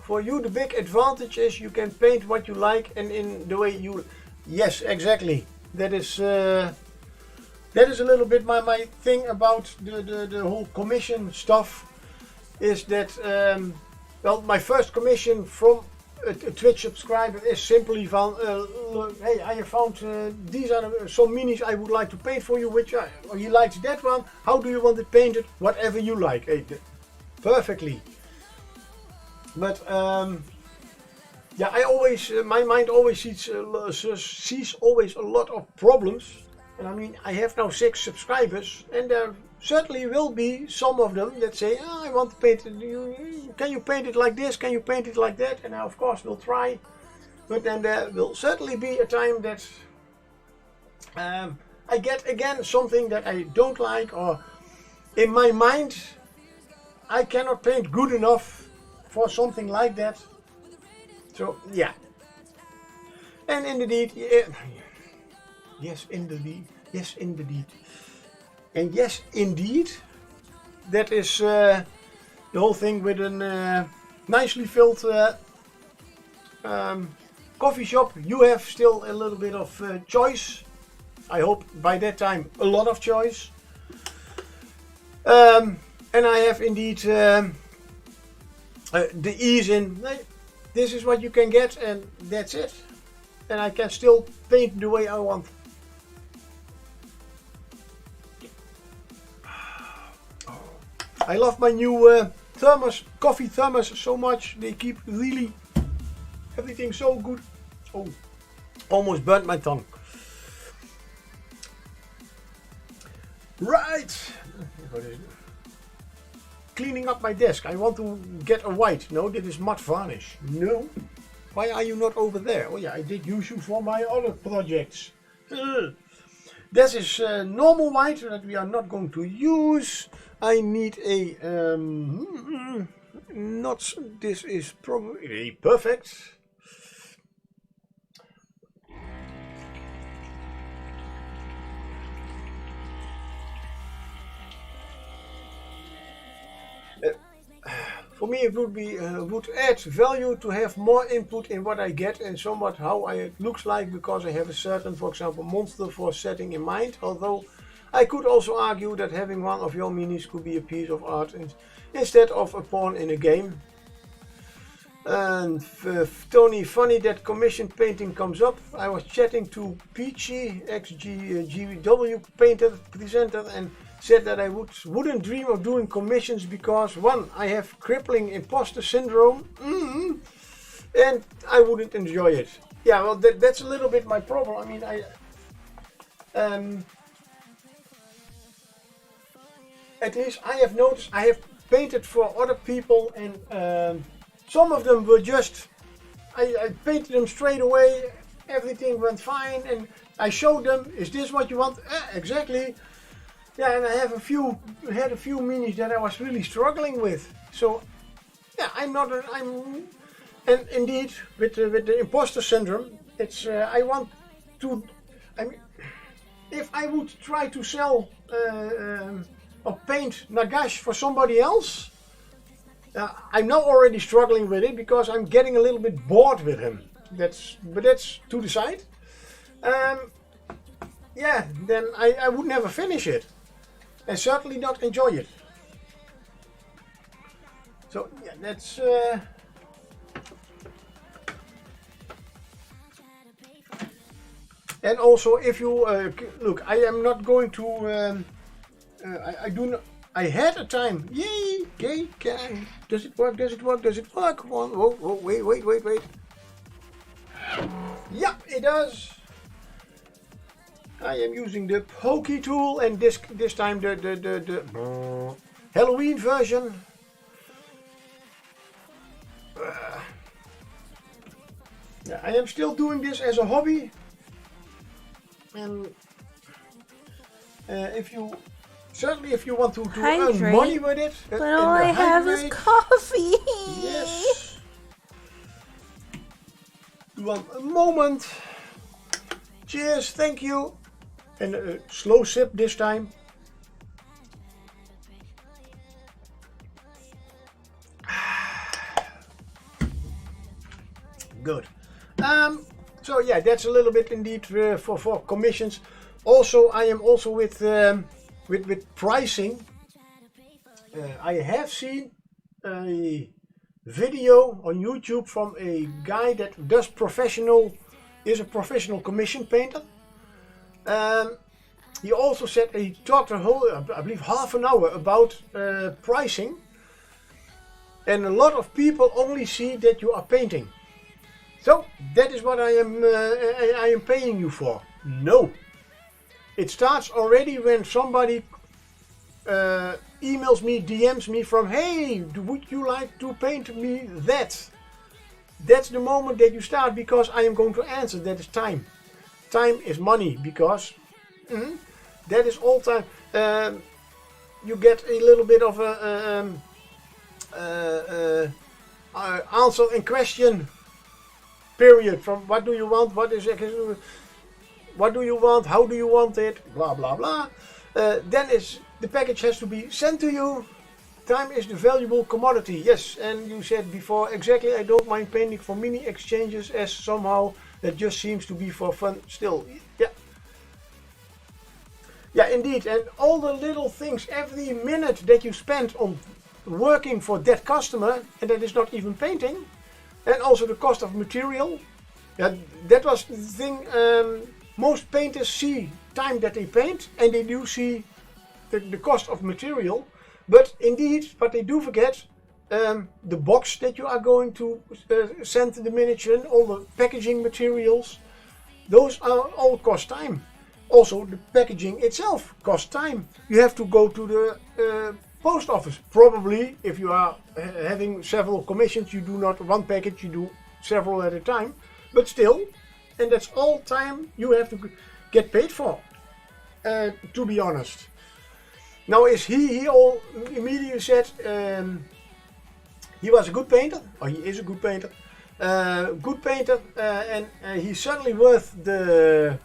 for you the big advantage is you can paint what you like and in the way you. Yes, exactly. That is a little bit my thing about the whole commission stuff. Is that well, my first commission from a Twitch subscriber is simply van, hey, I have found these are some minis I would like to paint for you. Which he likes that one. How do you want it painted? Whatever you like. Hey, perfectly. But yeah, I always my mind always sees always a lot of problems. And I mean, I have now 6 subscribers, and there certainly will be some of them that say, oh, I want to paint it. Can you paint it like this? Can you paint it like that? And I, of course, will try. But then there will certainly be a time that I get again something that I don't like, or in my mind, I cannot paint good enough for something like that. So, yeah. And indeed, yes, indeed. Yes, indeed. And yes, indeed. That is the whole thing with a nicely filled coffee shop. You have still a little bit of choice. I hope by that time a lot of choice. And I have indeed the ease in. This is what you can get, and that's it. And I can still paint the way I want. I love my new coffee thermos so much. They keep really everything so good. Oh, almost burnt my tongue. Right. Cleaning up my desk. I want to get a white. No, this is matte varnish. No. Why are you not over there? Oh yeah, I did use you for my other projects. This is normal white that we are not going to use. I need a not. This is probably perfect. For me, it would be would add value to have more input in what I get and somewhat how it looks like, because I have a certain, for example, monster for setting in mind. Although I could also argue that having one of your minis could be a piece of art instead of a pawn in a game. And Tony, funny that commission painting comes up. I was chatting to Peachy, ex-GW painter presenter, and said that I wouldn't dream of doing commissions because, one, I have crippling imposter syndrome, and I wouldn't enjoy it. Yeah, well, that's a little bit my problem. I mean, at least I have noticed I have painted for other people, and some of them were just, I painted them straight away, everything went fine, and I showed them, is this what you want? Exactly. Yeah, and I have had a few minis that I was really struggling with. So, yeah, and indeed, with the imposter syndrome, it's, I want to, I mean, if I would try to sell or paint Nagash for somebody else, I'm now already struggling with it because I'm getting a little bit bored with him. But that's to the side. Yeah, then I would never finish it. And certainly not enjoy it. So yeah, that's and also if you look, I am not going to I do not. I had a time. Yay! Okay, does it work? Does it work? Does it work? Oh, wait. Yeah, it does. I am using the pokey tool, and this time the Halloween version. Yeah, I am still doing this as a hobby, and if you want to earn money with it, but all I have is coffee. Yes. One moment. Cheers, thank you. And a slow sip this time. Good. So yeah, that's a little bit indeed for commissions. Also, I am also with pricing. I have seen a video on YouTube from a guy that is a professional commission painter. He also said he talked I believe half an hour about pricing, and a lot of people only see that you are painting. So that is what I am paying you for. No, it starts already when somebody emails me, DMs me from, hey, would you like to paint me that? That's the moment that you start, because I am going to answer. That is time. Time is money, because that is all time. You get a little bit of a answer and question period from what do you want, what do you want, how do you want it, blah blah blah. Then the package has to be sent to you. Time is the valuable commodity. Yes, and you said before, exactly, I don't mind painting for mini exchanges, as somehow that just seems to be for fun still. Yeah. Yeah, indeed. And all the little things, every minute that you spend on working for that customer, and that is not even painting, and also the cost of material. Yeah, that was the thing. Most painters see time that they paint, and they do see the cost of material. But indeed, what they do forget, the box that you are going to send the miniature in, all the packaging materials, those are all cost time. Also, the packaging itself costs time. You have to go to the post office. Probably, if you are having several commissions, you do not one package, you do several at a time. But still, and that's all time you have to get paid for, to be honest. Now, is he all immediately said he was a good painter, or he is a good painter, and he's certainly worth the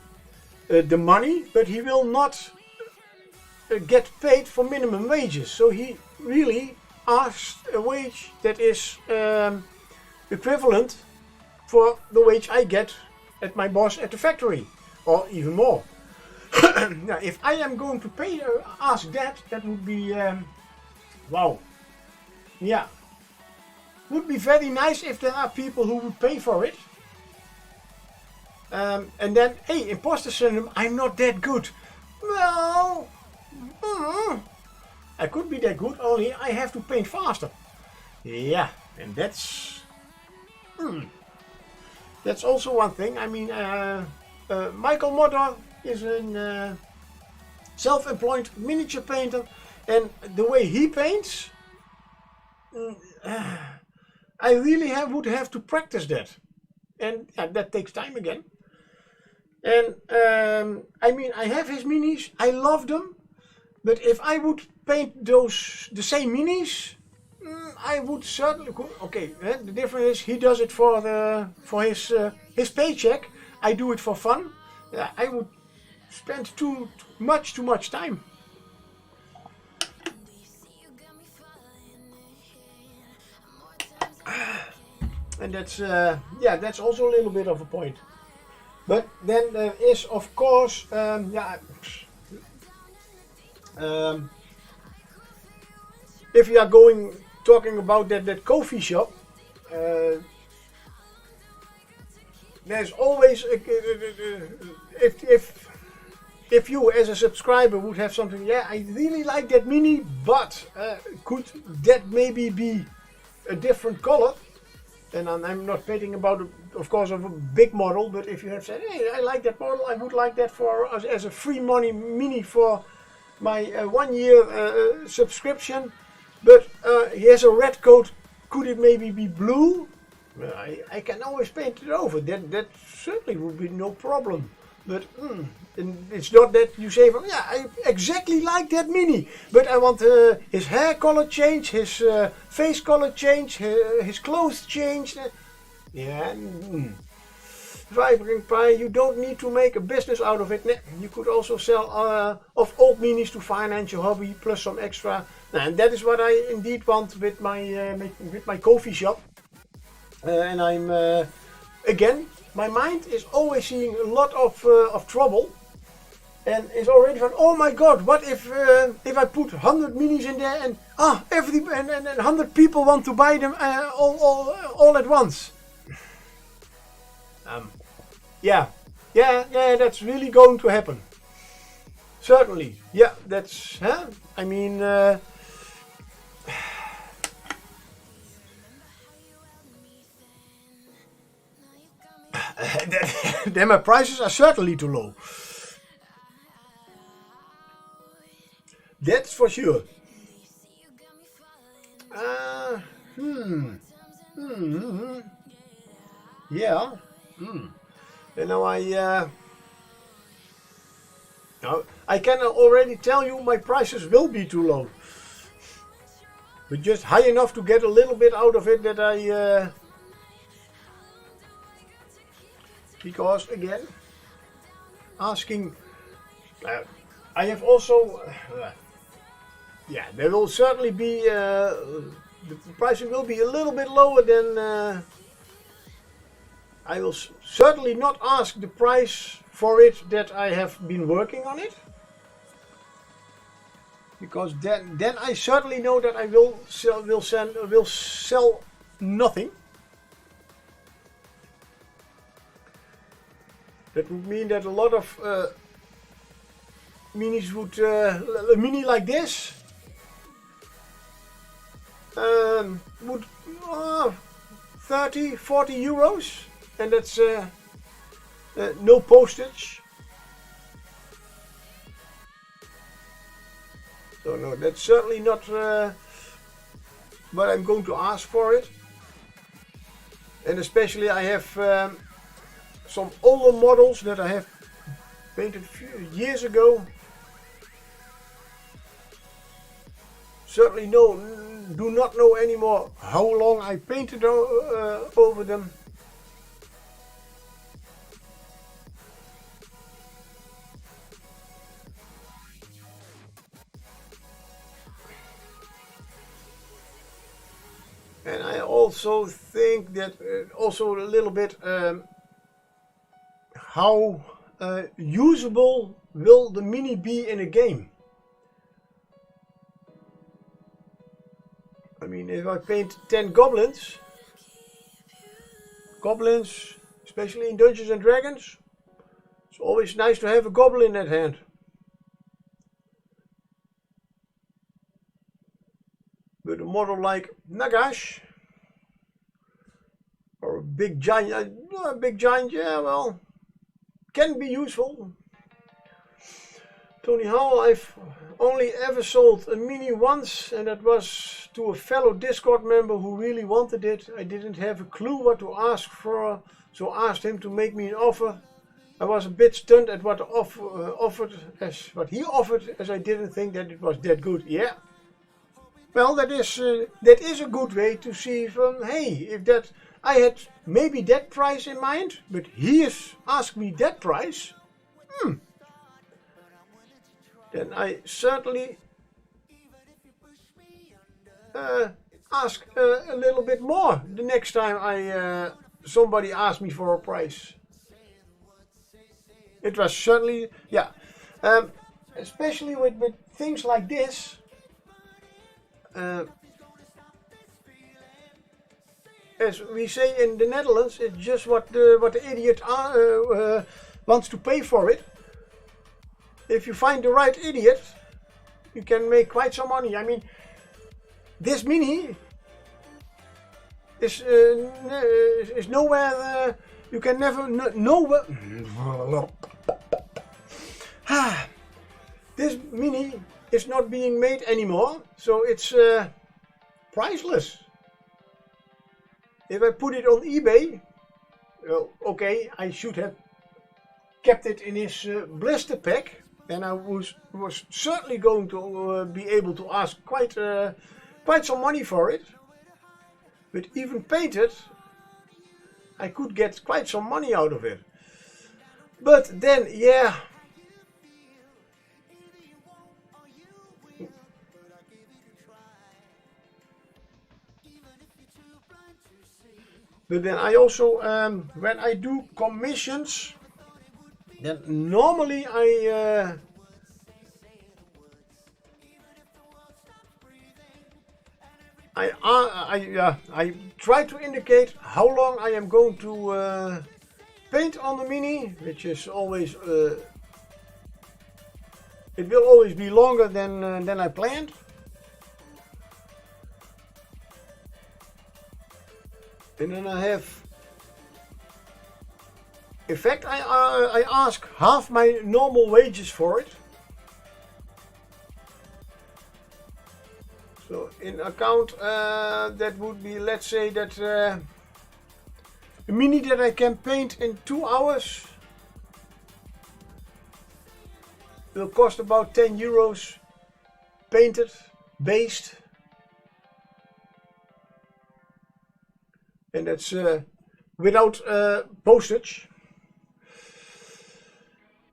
money, but he will not get paid for minimum wages. So he really asked a wage that is equivalent for the wage I get at my boss at the factory, or even more. Now, if I am going to ask that would be, wow. Yeah. Would be very nice if there are people who would pay for it. And then, hey, imposter syndrome, I'm not that good. Well, I could be that good, only I have to paint faster. Yeah, and that's also one thing. I mean, Michael Motter is a self-employed miniature painter, and the way he paints, I really would have to practice that, and that takes time again. And I mean, I have his minis, I love them, but if I would paint the same minis, I would certainly. Okay, the difference is he does it for his paycheck. I do it for fun. I would spend too much time. And that's also a little bit of a point. But then there is, of course, if you are talking about that coffee shop, there's always if you as a subscriber would have something, yeah, I really like that mini, but could that maybe be a different color? And I'm not painting about, of course, of a big model, but if you have said, hey, I like that model, I would like that for as a free money mini for my 1 year subscription, but he has a red coat, could it maybe be blue? I can always paint it over, that certainly would be no problem. But and it's not that you say, yeah, I exactly like that mini, but I want his hair color change, his face color change, his clothes changed. Yeah, Vibrant Pie, you don't need to make a business out of it. You could also sell of old minis to finance your hobby, plus some extra. And that is what I indeed want with my coffee shop. And I'm again, my mind is always seeing a lot of trouble. And is already van, oh my god, what if I put 100 minis in there and and 100 people want to buy them all at once? Yeah, that's really going to happen. Certainly, yeah, that's, huh? I mean, then my prices are certainly too low. That's for sure. Yeah. And now I can already tell you my prices will be too low. But just high enough to get a little bit out of it that because again, asking, I have also, there will certainly be, the pricing will be a little bit lower than, I will certainly not ask the price for it that I have been working on it. Because then I certainly know that I will sell nothing. That would mean that a lot of minis would, a mini like this would 30, 40 euros, and that's no postage. So no, that's certainly not what I'm going to ask for it. And especially I have some older models that I have painted a few years ago. Certainly do not know anymore how long I painted over them. And I also think that also a little bit how usable will the mini be in a game. I mean, if I paint 10 goblins, especially in Dungeons and Dragons, it's always nice to have a goblin at hand. But a model like Nagash, or a big giant, yeah, well, can be useful. Tony Howell, I've only ever sold a mini once, and that was to a fellow Discord member who really wanted it. I didn't have a clue what to ask for, so asked him to make me an offer. I was a bit stunned at what he offered, as I didn't think that it was that good. Yeah. Well, that is a good way to see from, hey, if that I had maybe that price in mind, but he has asked me that price. Then I certainly ask a little bit more the next time somebody asks me for a price. It was certainly, yeah, especially with things like this. As we say in the Netherlands, it's just what the idiot wants to pay for it. If you find the right idiot, you can make quite some money. I mean, this mini is nowhere. You can never nowhere. This mini is not being made anymore, so it's priceless. If I put it on eBay, well, okay, I should have kept it in his blister pack, and I was certainly going to be able to ask quite some money for it. But even painted, I could get quite some money out of it. But then, yeah. But then I also, when I do commissions, then normally I try to indicate how long I am going to paint on the Mini, which is always it will always be longer than I planned. And then I have, in fact, I ask half my normal wages for it. So in account, that would be, let's say that a Mini that I can paint in 2 hours will cost about 10 euros painted, based. And that's without postage.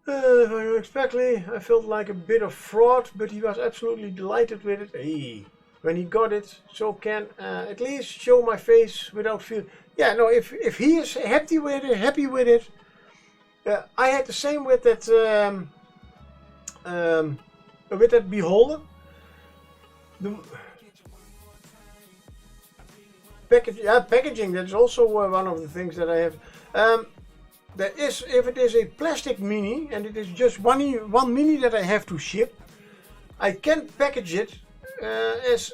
If I know exactly, I felt like a bit of fraud, but he was absolutely delighted with it. Hey, when he got it, so can at least show my face without fear. Yeah, no, if he is happy with it, I had the same with that beholder. Packaging, that's also one of the things that I have. There is, if it is a plastic Mini and it is just one Mini that I have to ship, I can package it as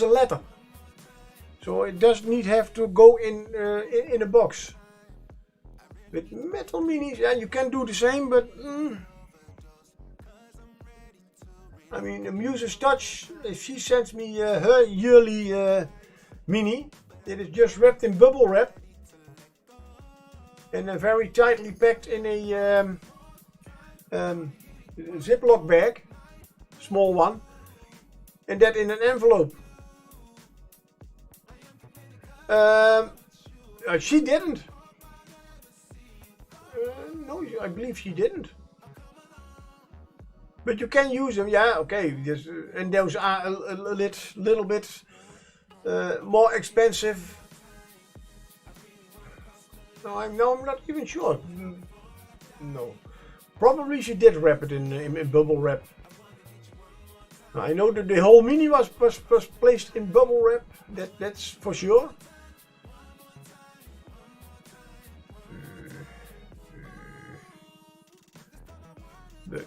a letter. So it does not have to go in a box. With metal Minis, yeah, you can do the same, but I mean, the Muse's Touch, if she sends me her yearly Mini, it is just wrapped in bubble wrap and then very tightly packed in a Ziploc bag, small one, and that in an envelope. She didn't. No, I believe she didn't. But you can use them, yeah, okay. And those are a little bit more expensive. No, I'm not even sure. No, probably she did wrap it in bubble wrap. I know that the whole Mini was placed in bubble wrap. That's for sure. But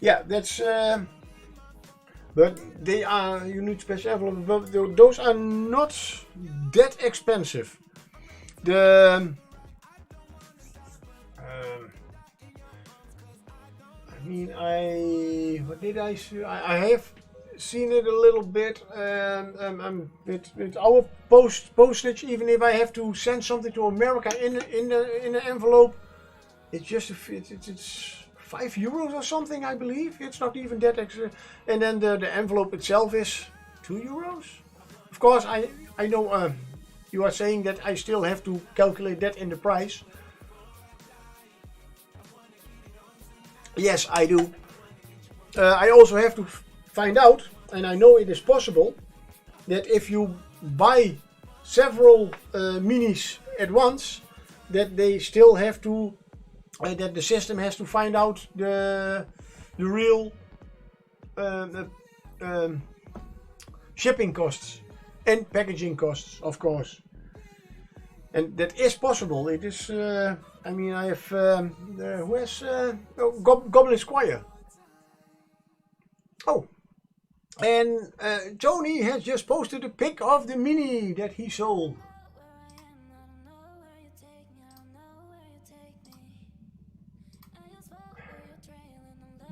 yeah, that's. But they are, you need special envelopes. But those are not that expensive. I mean, what did I see? I have seen it a little bit. With our postage, even if I have to send something to America in an envelope, it's just it's €5 or something, I believe. It's not even that extra. And then the envelope itself is €2. Of course, I know you are saying that I still have to calculate that in the price. Yes, I do. I also have to find out, and I know it is possible, that if you buy several Minis at once, that they still have to, that the system has to find out the real shipping costs and packaging costs, of course. And that is possible. It is. I mean, I have. Who has? Goblin Squire. Oh, and Tony has just posted a pic of the Mini that he sold.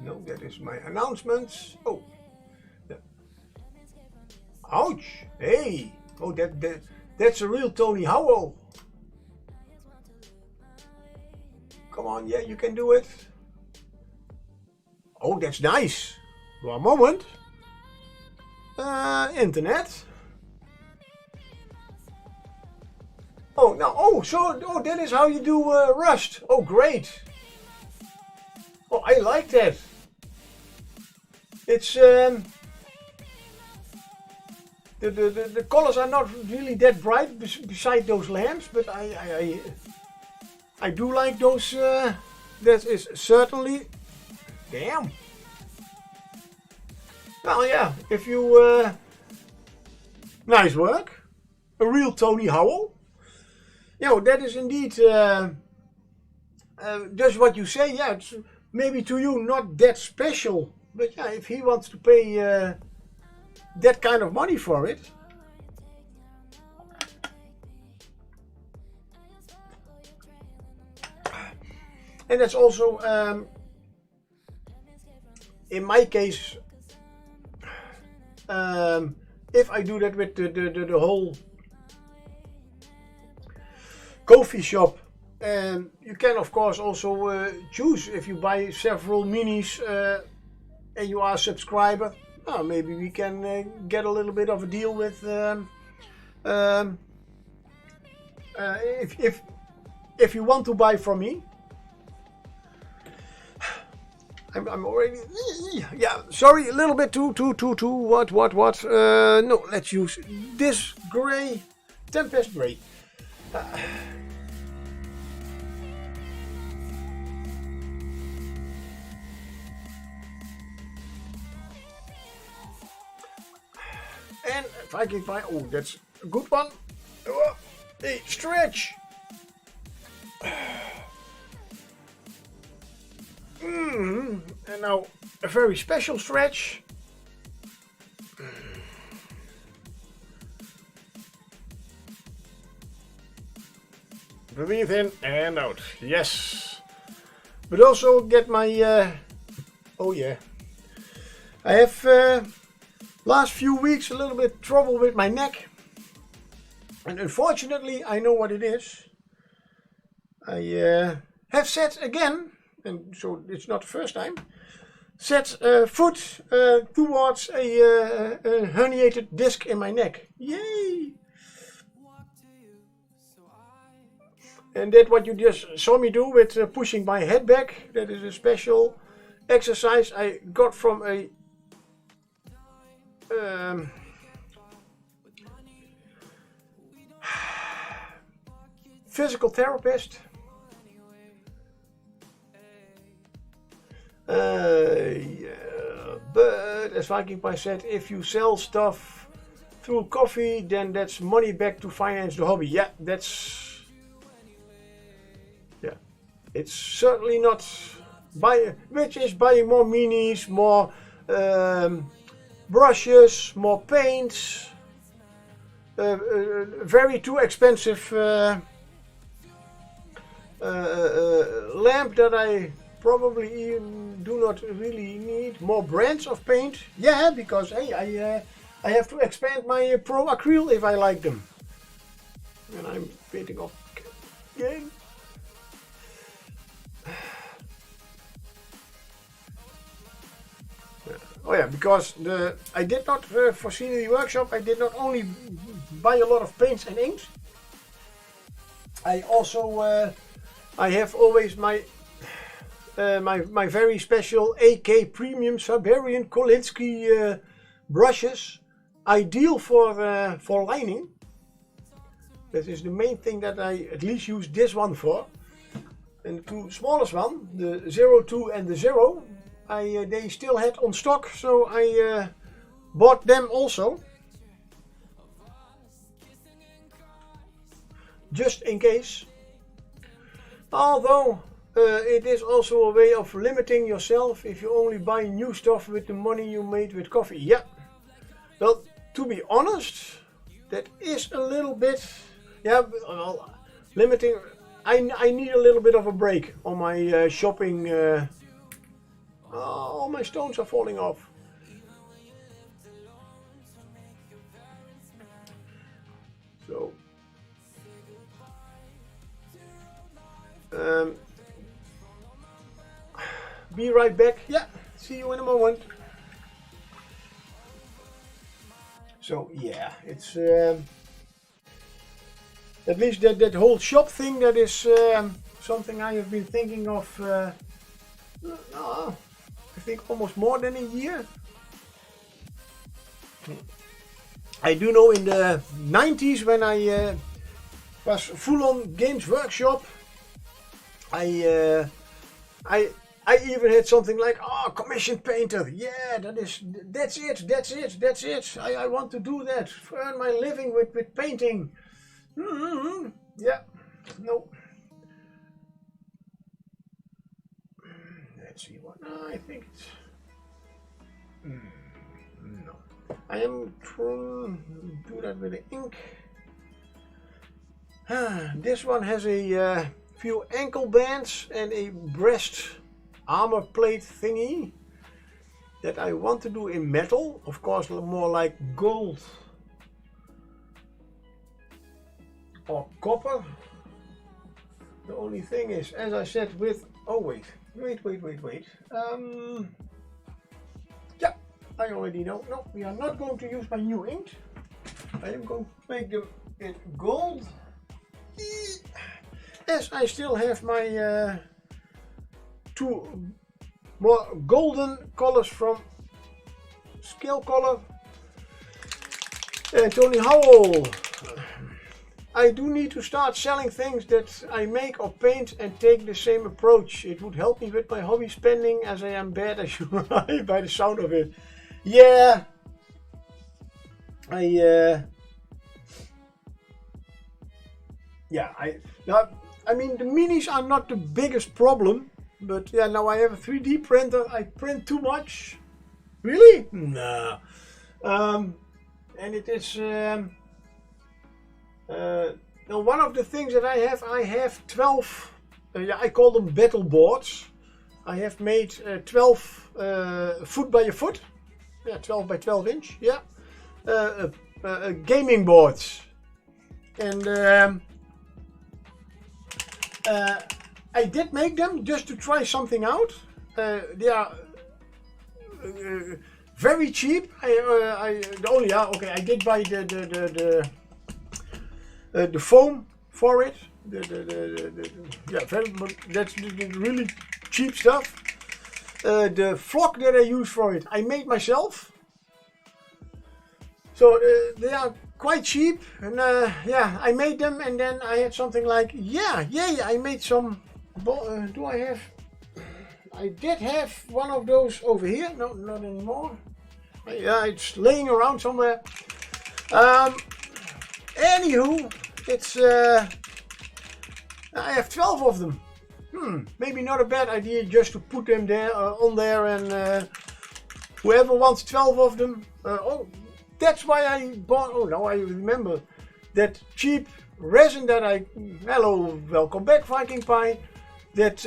No, that is my announcements. Oh, yeah. Ouch! Hey, oh, that's a real Tony Howell. Come on, yeah, you can do it. Oh, that's nice. One moment. Internet. Oh, now, oh, that is how you do Rust. Oh, great. Oh, I like that. It's The colors are not really that bright beside those lamps, but I do like those. That is certainly, damn. Well, yeah, if you nice work, a real Tony Howell. You know, that is indeed just what you say. Yeah, it's maybe to you not that special, but yeah, if he wants to pay that kind of money for it. And that's also, in my case, if I do that with the whole coffee shop, you can of course also choose if you buy several minis and you are a subscriber. Oh, maybe we can get a little bit of a deal with if you want to buy from me. I'm already, yeah, sorry, a little bit too, what, no, let's use this gray, Tempest Gray. And Viking Pie, oh, that's a good one. Oh, hey, stretch. And now a very special stretch. Breathe in and out. Yes. But also get my, oh yeah. I have last few weeks a little bit trouble with my neck. And unfortunately I know what it is. I have set again, and so it's not the first time, set foot towards a herniated disc in my neck. Yay! And that what you just saw me do with pushing my head back, that is a special exercise I got from a physical therapist. Yeah, but as Viking Pie said, if you sell stuff through coffee, then that's money back to finance the hobby. Yeah, that's, yeah, it's certainly not which is buying more minis, more brushes, more paints, very too expensive lamp that I probably even do not really need. More brands of paint, yeah, because hey, I have to expand my Pro Acryl if I like them. And I'm painting off again. Oh yeah, because I did not for Scenery Workshop, I did not only buy a lot of paints and inks. I also I have always my my very special AK Premium Siberian Kolinsky brushes, ideal for lining. That is the main thing that I at least use this one for. And the two smallest one, the 02 and the 0, they still had on stock, so I bought them also. Just in case. Although it is also a way of limiting yourself if you only buy new stuff with the money you made with coffee. Yeah. Well, to be honest, that is a little bit, yeah, well, limiting. I need a little bit of a break on my shopping. All my stones are falling off. So. Be right back. Yeah, see you in a moment. So yeah, it's at least that whole shop thing, that is something I have been thinking of I think almost more than a year. I do know in the 90s when I was full on Games Workshop, I even had something like, oh, commission painter. Yeah, that's it. I want to do that. Earn my living with painting. Mm-hmm. Yeah, no. Let's see what. I think it's. No. I am trying to do that with the ink. This one has a few ankle bands and a breast armor plate thingy that I want to do in metal, of course more like gold or copper. The only thing is, as I said, with wait. Yeah, I already know. No, we are not going to use my new ink. I am going to make them in gold. Yes, I still have my two more golden colors from Scale Color and Tony Howell. I do need to start selling things that I make or paint and take the same approach. It would help me with my hobby spending, as I am bad as you by the sound of it. Yeah, I mean, the minis are not the biggest problem, but yeah, now I have a 3D printer. I print too much. Really? No. And it is now one of the things that I have 12. I call them battle boards. I have made 12 foot by a foot. Yeah, 12 by 12 inch. Yeah, gaming boards, and I did make them just to try something out. They are very cheap. I did buy the foam for it. That's the really cheap stuff. The flock that I use for it, I made myself. So they are quite cheap, and yeah, I made them, and then I had something like, I made some. Do I have? I did have one of those over here. No, not anymore. Yeah, it's laying around somewhere. Anywho, it's I have 12 of them. Maybe not a bad idea just to put them there on there, and whoever wants 12 of them. That's why I bought. Oh, now I remember that cheap resin that I. Hello, welcome back, Viking Pie. That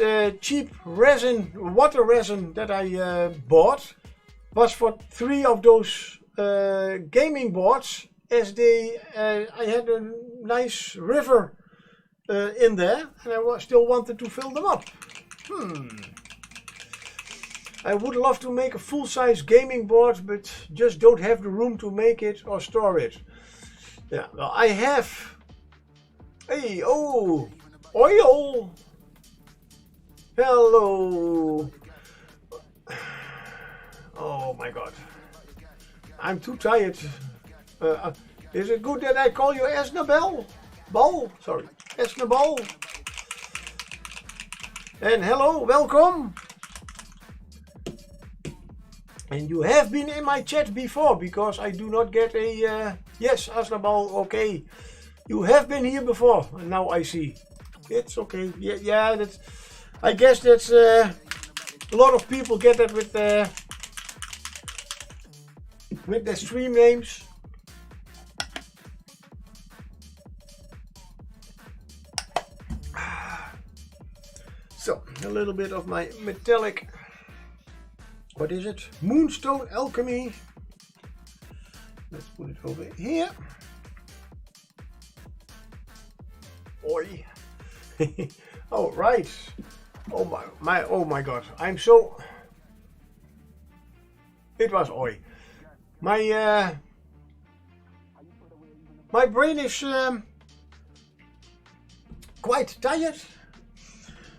cheap resin, water resin that I bought was for 3 of those gaming boards. As I had a nice river in there, and I still wanted to fill them up. I would love to make a full-size gaming board, but just don't have the room to make it or store it. Yeah, well, I have. Hey, oh, oil. Hello. Oh my God, I'm too tired. Is it good that I call you Esnabel? Sorry, Esnabel. And hello, welcome. And you have been in my chat before, because I do not get a yes, Asnabal. Okay, you have been here before, and now I see. It's okay. Yeah. That's. I guess that's a lot of people get that with their stream names. So a little bit of my metallic. What is it? Moonstone Alchemy. Let's put it over here. Oi. Oh, right. Oh my God. I'm so. It was oi. My brain is quite tired.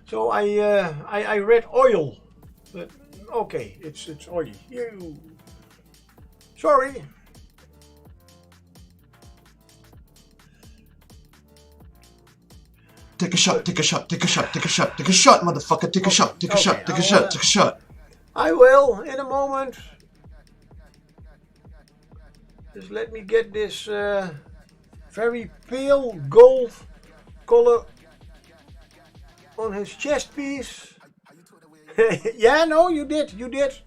So I read oil. But okay, it's oily. Sorry. take a shot, take a shot, take a shot, take a shot, take a shot, motherfucker, take a shot, take a shot, take a shot, take a shot. I will in a moment. Just let me get this very pale gold color on his chest piece. Yeah, no, you did.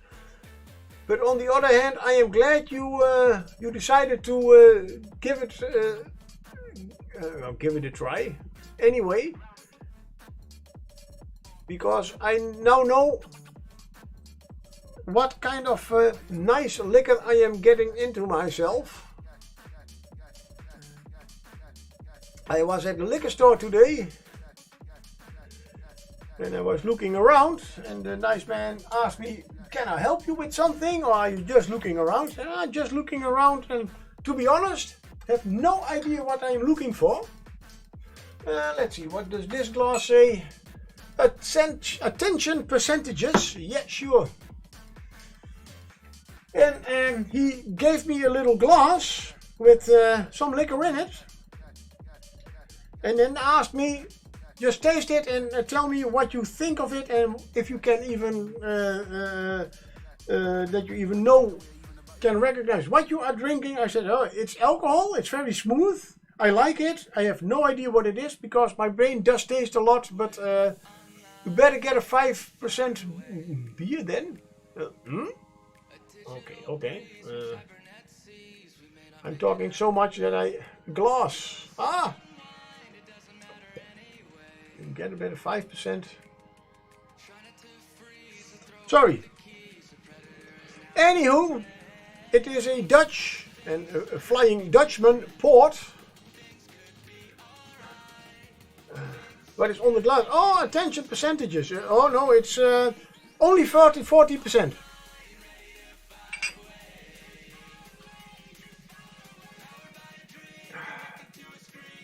But on the other hand, I am glad you decided to give it a try. Anyway, because I now know what kind of nice liquor I am getting into myself. I was at the liquor store today and I was looking around and the nice man asked me, can I help you with something or are you just looking around? And I'm just looking around and to be honest, have no idea what I'm looking for. Let's see, what does this glass say? Attention percentages, yeah sure. And he gave me a little glass with some liquor in it. And then asked me, just taste it and tell me what you think of it and if you can even, that you even know, can recognize what you are drinking. I said, oh, it's alcohol, it's very smooth. I like it. I have no idea what it is because my brain does taste a lot, but you better get a 5% beer then. Okay. I'm talking so much that glass. You get a better 5%. Sorry. Anywho, it is a Dutch and a Flying Dutchman port. What is on the glass? Oh, attention percentages. Oh no, it's only 40%.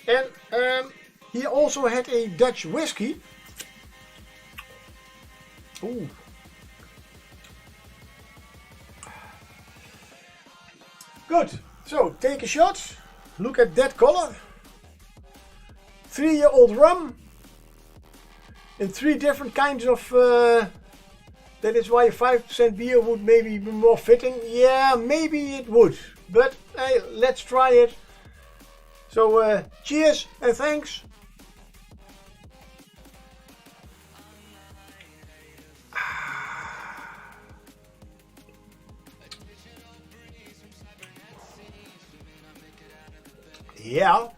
And he also had a Dutch whiskey. Ooh. Good. So take a shot. Look at that color. 3-year-old rum. In 3 different kinds of. That is why a 5% beer would maybe be more fitting. Yeah, maybe it would. But hey, let's try it. So cheers and thanks. Yeah.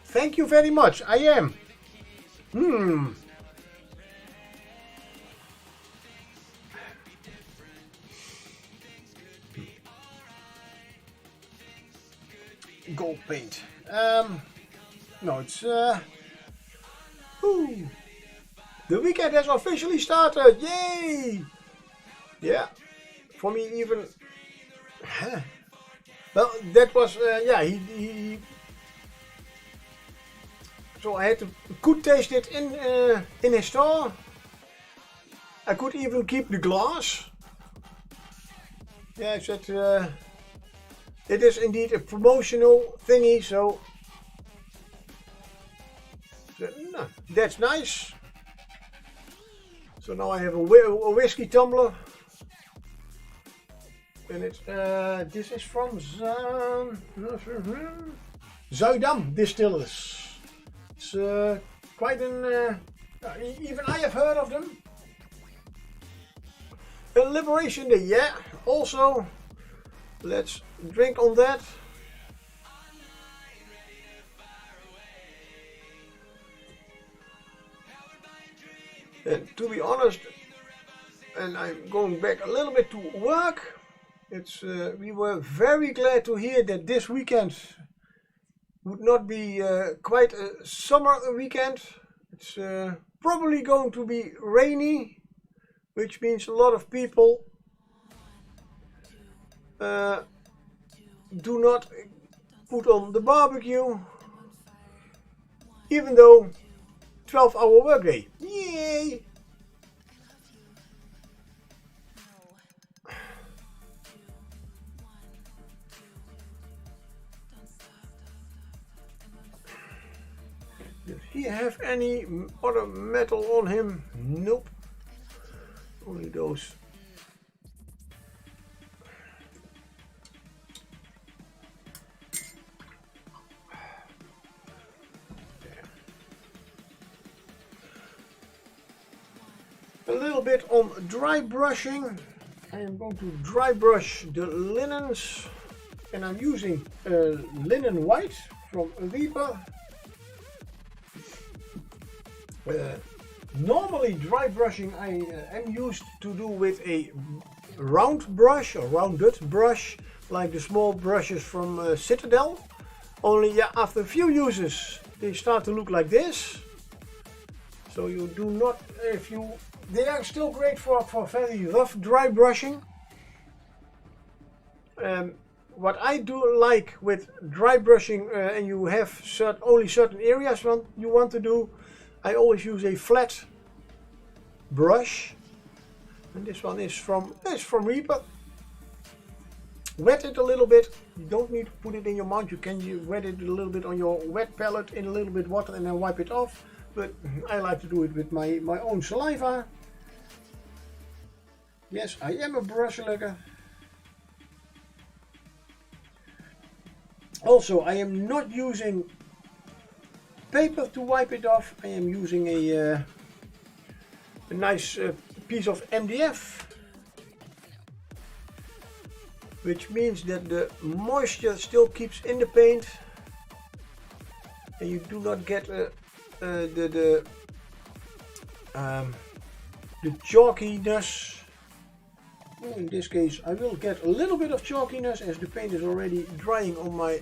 Thank you very much. I am. Gold paint. No, it's whew. The weekend has officially started. Yay! Yeah, for me even. Well, that was yeah. He so I could taste it in his store. I could even keep the glass. Yeah, I said it is indeed a promotional thingy, so no, that's nice. So now I have a whiskey tumbler, and it's this is from Zuidam Distillers. It's quite an even I have heard of them. A Liberation Day, yeah. Also, let's drink on that. And to be honest, and I'm going back a little bit to work, it's we were very glad to hear that this weekend would not be quite a summer weekend. It's probably going to be rainy, which means a lot of people do not put on the barbecue, even though 12-hour workday. Yay! have any other metal on him? Nope. Only those. A little bit on dry brushing. I am going to dry brush the linens, and I'm using linen white from Reaper. Normally dry brushing I am used to do with a round brush or rounded brush, like the small brushes from Citadel. Only yeah, after a few uses they start to look like this. So you do not, they are still great for very rough dry brushing. What I do like with dry brushing, and you have only certain areas you want to do, I always use a flat brush, and this one is from Reaper. Wet it a little bit. You don't need to put it in your mouth. You can wet it a little bit on your wet palette in a little bit water and then wipe it off. But I like to do it with my own saliva. Yes, I am a brush lugger. Also, I am not using paper to wipe it off. I am using a nice piece of MDF, which means that the moisture still keeps in the paint and you do not get the chalkiness. In this case I will get a little bit of chalkiness as the paint is already drying on my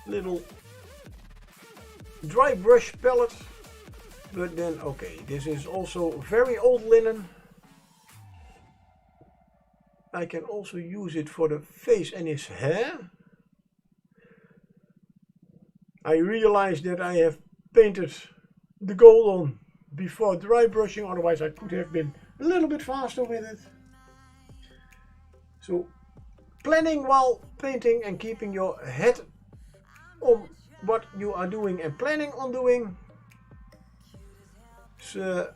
little dry brush palette. But then okay, this is also very old linen. I can also use it for the face and his hair. I realized that I have painted the gold on before dry brushing, otherwise I could have been a little bit faster with it. So planning while painting and keeping your head on what you are doing and planning on doing is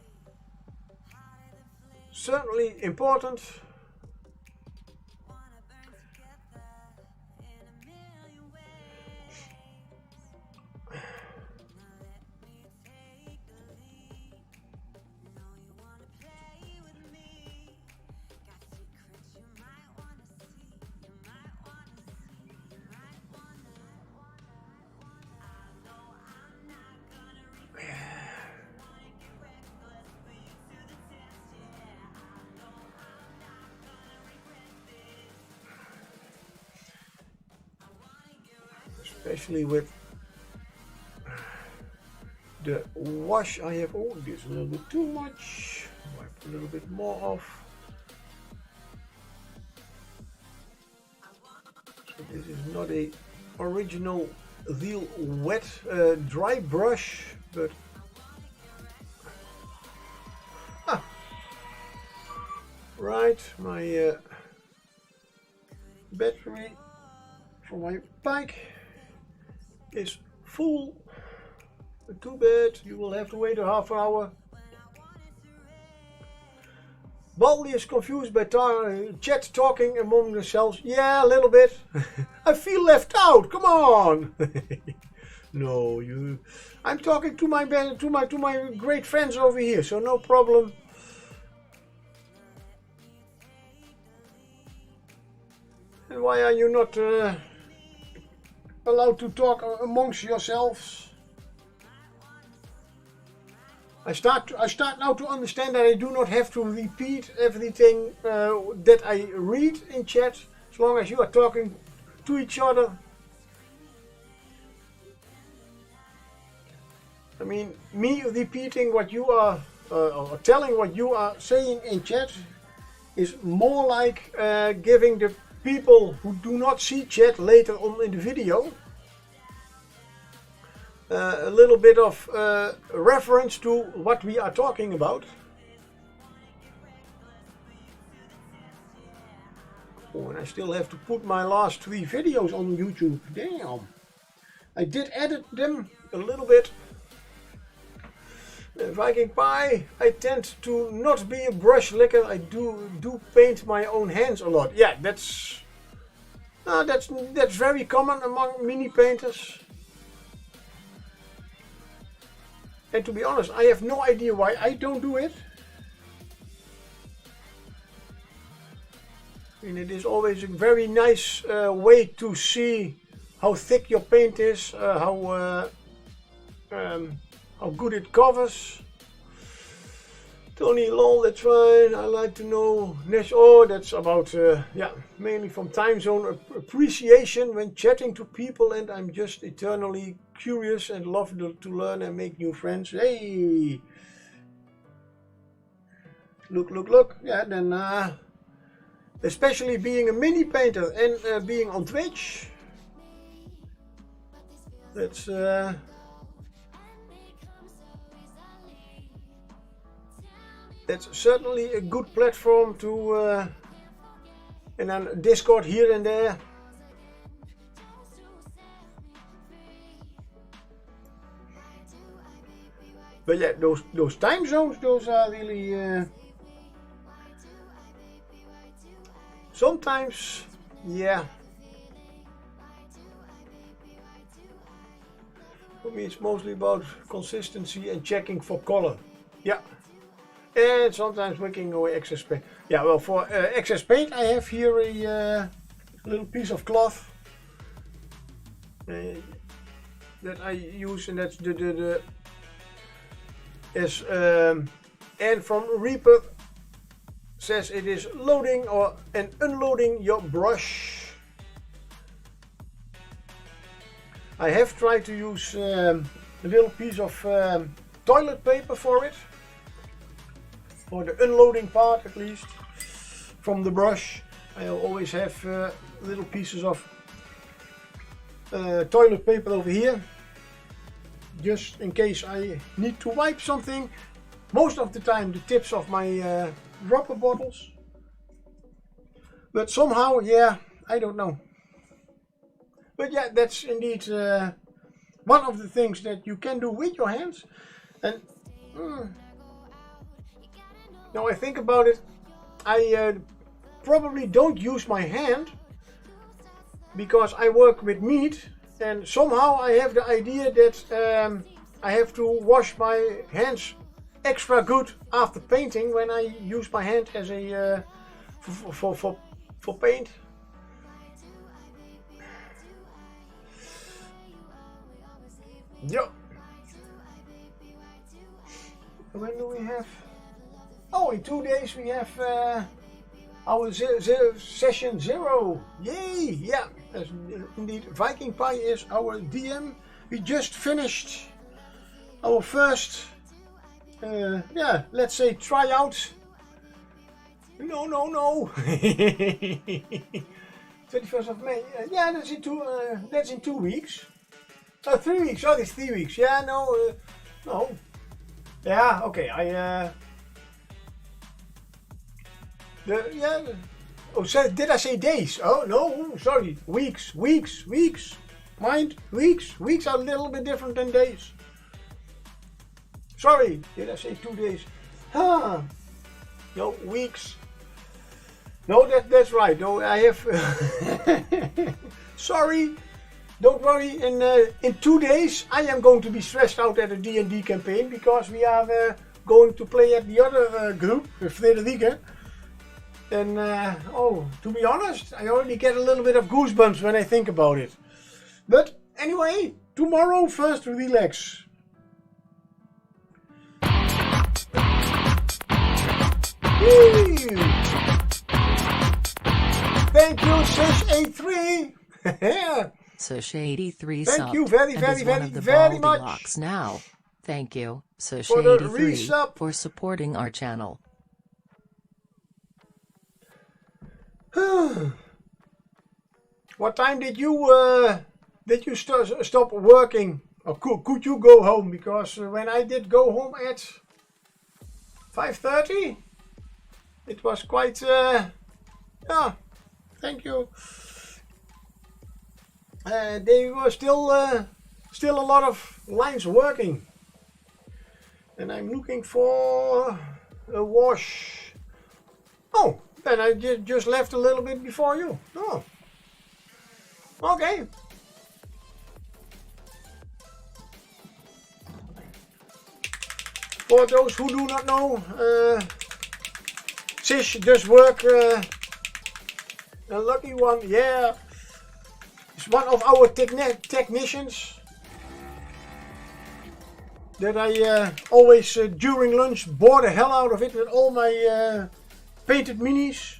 certainly important. Especially with the wash I have, oh this is a little bit too much, wipe a little bit more off. So this is not a original real wet dry brush, but right, my battery for my bike is full. Too bad, you will have to wait a half hour. Baldy is confused by chat talking among themselves. Yeah, a little bit. I feel left out. Come on. No, I'm talking to my great friends over here, so no problem. And why are you not allowed to talk amongst yourselves? I start now to understand that I do not have to repeat everything that I read in chat, as long as you are talking to each other. I mean, me repeating what you are, or telling what you are saying in chat is more like giving the people who do not see chat later on in the video a little bit of reference to what we are talking about. Oh, and I still have to put my last 3 videos on YouTube. Damn. I did edit them a little bit. Viking Pie, I tend to not be a brush licker. I do paint my own hands a lot. Yeah, that's very common among mini painters. And to be honest, I have no idea why I don't do it. I mean, it is always a very nice way to see how thick your paint is, how good it covers. Tony lol, that's fine. I like to know. Oh, that's about yeah, mainly from time zone appreciation when chatting to people, and I'm just eternally curious and love to learn and make new friends. Hey, look. Yeah, then especially being a mini painter and being on Twitch. That's certainly a good platform to, and then Discord here and there. But yeah, those time zones, those are really sometimes, yeah. For me, it's mostly about consistency and checking for color. Yeah. And sometimes wicking away excess paint. Yeah, well, for excess paint, I have here a little piece of cloth that I use, and that's the and from Reaper says it is loading and unloading your brush. I have tried to use a little piece of toilet paper for it. For the unloading part, at least, from the brush. I always have little pieces of toilet paper over here, just in case I need to wipe something. Most of the time the tips of my dropper bottles. But somehow, yeah, I don't know. But yeah, that's indeed one of the things that you can do with your hands. And now I think about it, I probably don't use my hand because I work with meat, and somehow I have the idea that I have to wash my hands extra good after painting when I use my hand as a for paint. Yeah. When do we have? Oh, in 2 days we have our session 0. Yay! Yeah, indeed. Viking Pie is our DM. We just finished our first, yeah, let's say tryout. No. 21st of May. Yeah, that's in 2 weeks. 3 weeks. Oh, it's 3 weeks. Yeah, no. Yeah, okay. Did I say days? Oh no, sorry. Weeks. Mind, weeks. Weeks are a little bit different than days. Sorry, did I say 2 days? No, weeks. No, that's right. No, I have. Sorry. Don't worry. In 2 days, I am going to be stressed out at a D&D campaign because we are going to play at the other group, Frederike. And to be honest, I already get a little bit of goosebumps when I think about it. But anyway, tomorrow first relax. Woo! Thank you, Sish83. Sush83 Thank you very much. Blocks now. Thank you, Sush83, for supporting our channel. What time did you stop working, or could you go home? Because when I did go home at 5:30, it was quite yeah. Thank you. They were still still a lot of lines working. And I'm looking for a wash. Oh, then I just left a little bit before you. Oh, okay. For those who do not know, Sish does work. A lucky one, yeah. It's one of our technicians that I always during lunch bore the hell out of it with all my painted minis.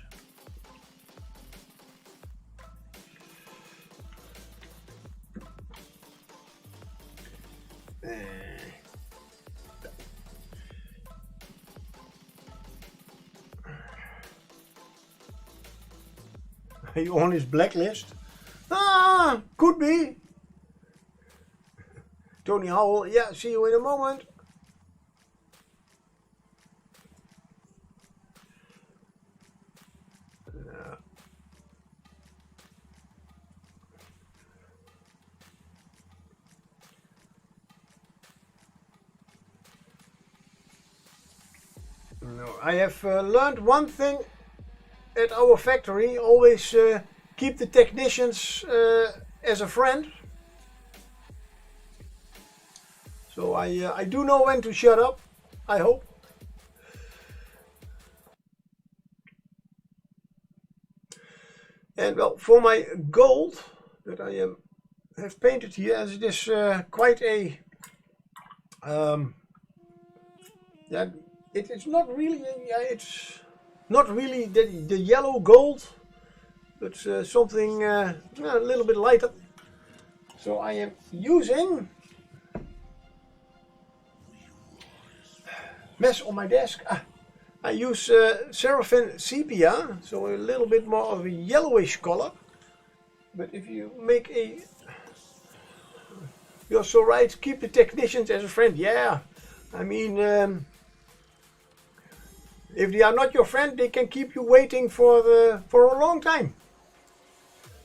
Are you on his blacklist? Ah, could be. Tony Howell, yeah, see you in a moment. No, I have learned one thing at our factory. Always keep the technicians as a friend. So I do know when to shut up, I hope. And well, for my gold that I have painted here, as it is quite a yeah, it's not really it's not really the yellow gold, but something a little bit lighter. So I am using mess on my desk. I use Seraphim Sepia, so a little bit more of a yellowish color. But if you make a, you're so right, keep the technicians as a friend. Yeah, I mean, if they are not your friend, they can keep you waiting for a long time.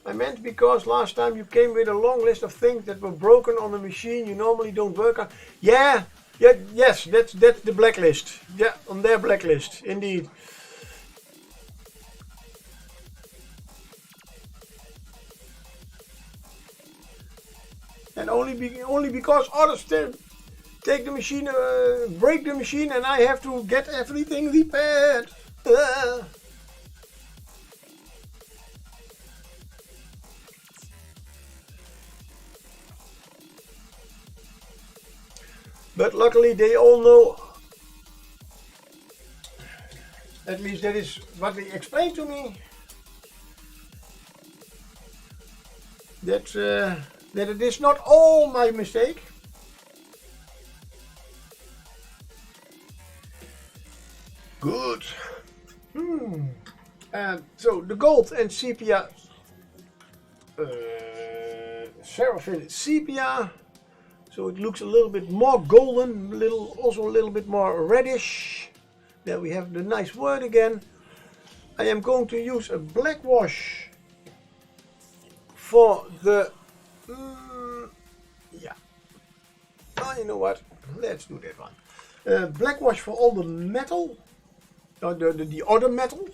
I meant because last time you came with a long list of things that were broken on the machine you normally don't work on. Yeah. Yeah, yes, that's the blacklist. Yeah, on their blacklist, indeed. And only because others take the machine, break the machine, and I have to get everything repaired. But luckily they all know, at least that is what they explained to me, that that it is not all my mistake. Good. So the gold and sepia, Seraphim Sepia. So it looks a little bit more golden, also a little bit more reddish. There we have the nice word again. I am going to use a black wash for the, yeah. Oh, you know what? Let's do that one. Black wash for all the metal, the other metal.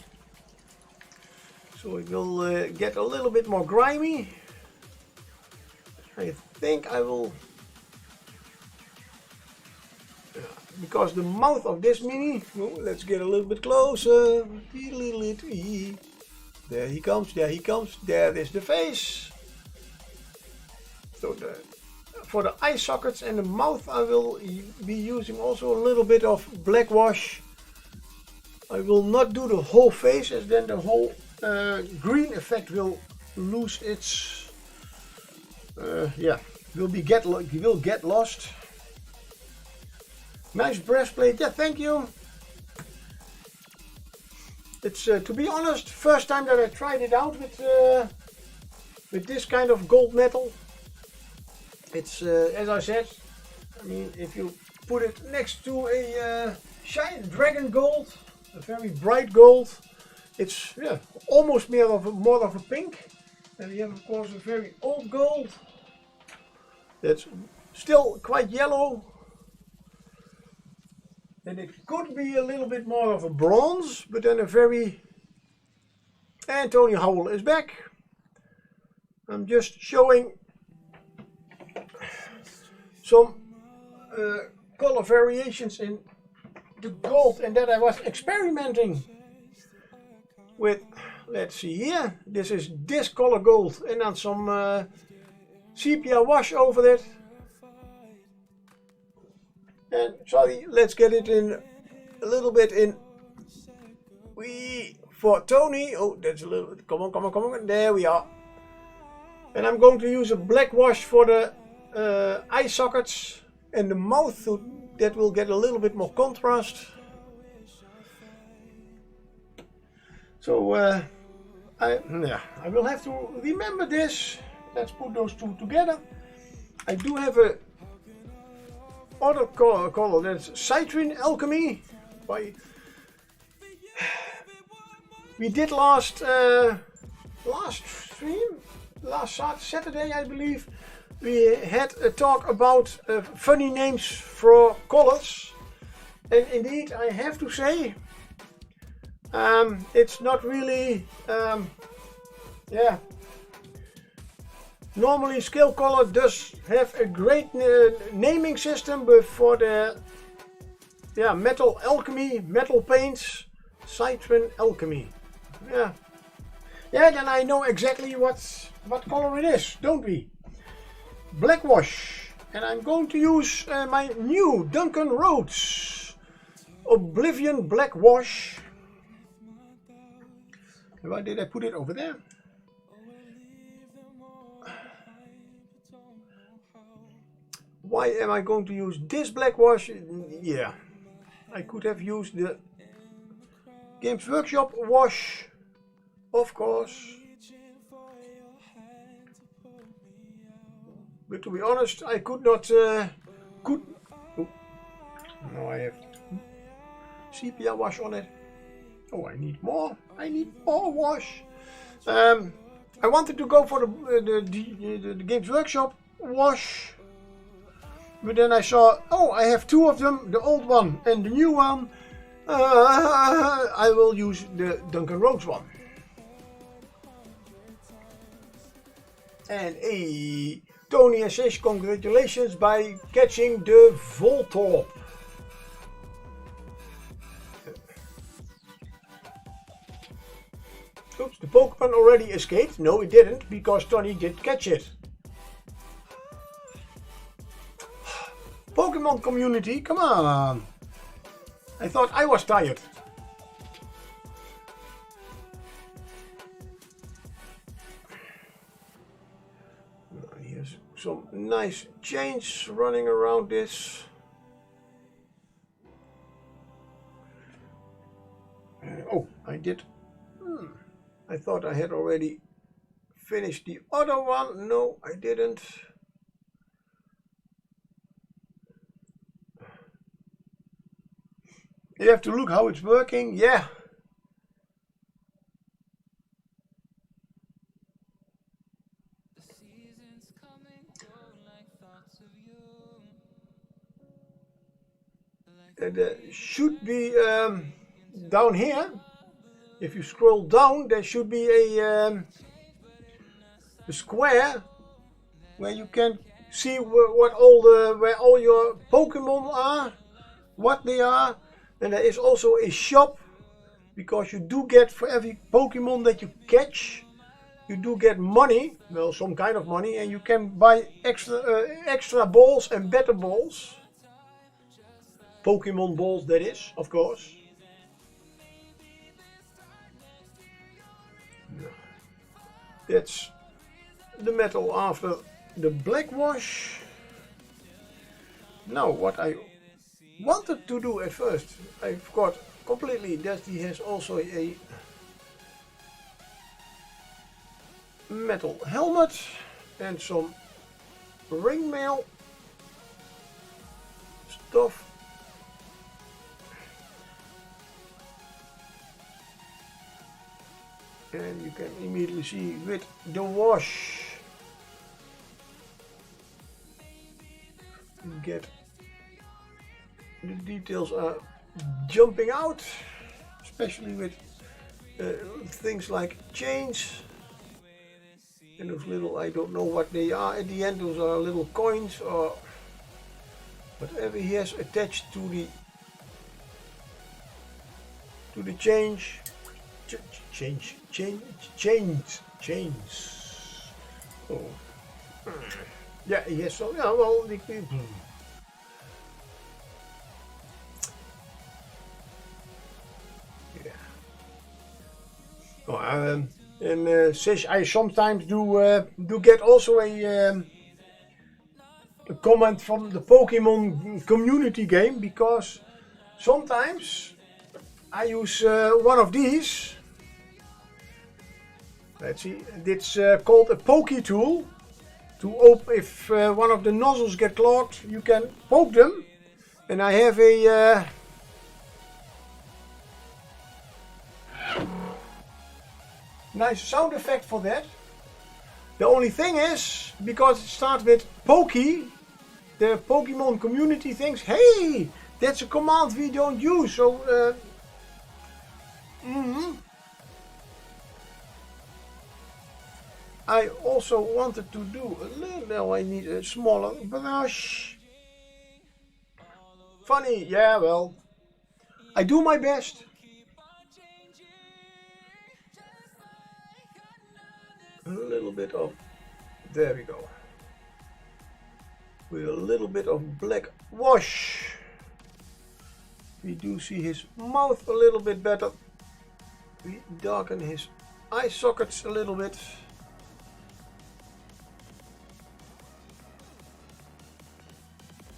So it will get a little bit more grimy. I think I will. Because the mouth of this mini, let's get a little bit closer. There he comes, there he comes, there is the face. So for the eye sockets and the mouth I will be using also a little bit of black wash. I will not do the whole face, as then the whole green effect will lose its, will get lost. Nice breastplate, yeah, thank you. It's to be honest, first time that I tried it out with this kind of gold metal. It's as I said, I mean, if you put it next to a shiny dragon gold, a very bright gold, it's almost more of a pink. And we have of course a very old gold. That's still quite yellow. And it could be a little bit more of a bronze, but then a very... And Tony Howell is back. I'm just showing some color variations in the gold, and that I was experimenting with. Let's see here. This is this color gold, and then some sepia wash over it. And sorry, let's get it in a little bit in. For Tony. Oh, that's a little. Come on. There we are. And I'm going to use a black wash for the eye sockets and the mouth, so that will get a little bit more contrast. So I will have to remember this. Let's put those two together. I do have a other color that's Citrine Alchemy. We did last Saturday, I believe, we had a talk about funny names for colors, and indeed I have to say it's not really normally Scale Color does have a great naming system, but for the metal alchemy, metal paints, Citrine Alchemy. Yeah, then I know exactly what color it is, don't we? Black wash, and I'm going to use my new Duncan Rhodes Oblivion Black Wash. Why did I put it over there? Why am I going to use this black wash? Yeah, I could have used the Games Workshop wash, of course. But to be honest, I could not. Oh, now I have sepia wash on it. Oh, I need more. I need more wash. I wanted to go for the Games Workshop wash, but then I saw, oh, I have two of them, the old one and the new one. I will use the Duncan Rhodes one. And Tony says congratulations by catching the Voltorb. Oops, the Pokemon already escaped. No, it didn't, because Tony did catch it. Pokemon community, come on. I thought I was tired. Here's some nice chains running around this. Oh, I did. I thought I had already finished the other one. No, I didn't. You have to look how it's working. Yeah. There should be down here. If you scroll down, there should be a square where you can see where all your Pokemon are, what they are. And there is also a shop, because you do get, for every Pokemon that you catch, you do get money, well, some kind of money, and you can buy extra balls and better balls. Pokemon balls, that is, of course. That's the metal after the black wash. Now, what I wanted to do at first, I forgot completely that he has also a metal helmet and some ring mail stuff. And you can immediately see with the wash get the details are jumping out, especially with things like chains and those little, I don't know what they are at the end, those are little coins or whatever he has attached to the chains. Oh, yeah, he has some. Yeah, well, yeah. Oh, and Sish, I sometimes do get also a comment from the Pokemon community game, because sometimes I use one of these. Let's see, it's called a Poke tool. To open, if one of the nozzles get clogged, you can poke them. And I have a nice sound effect for that. The only thing is, because it starts with Pokey, the Pokemon community thinks, hey, that's a command we don't use. So, I also wanted to do a little, now I need a smaller brush. Funny, yeah, well, I do my best. A little bit of, there we go. With a little bit of black wash. We do see his mouth a little bit better. We darken his eye sockets a little bit.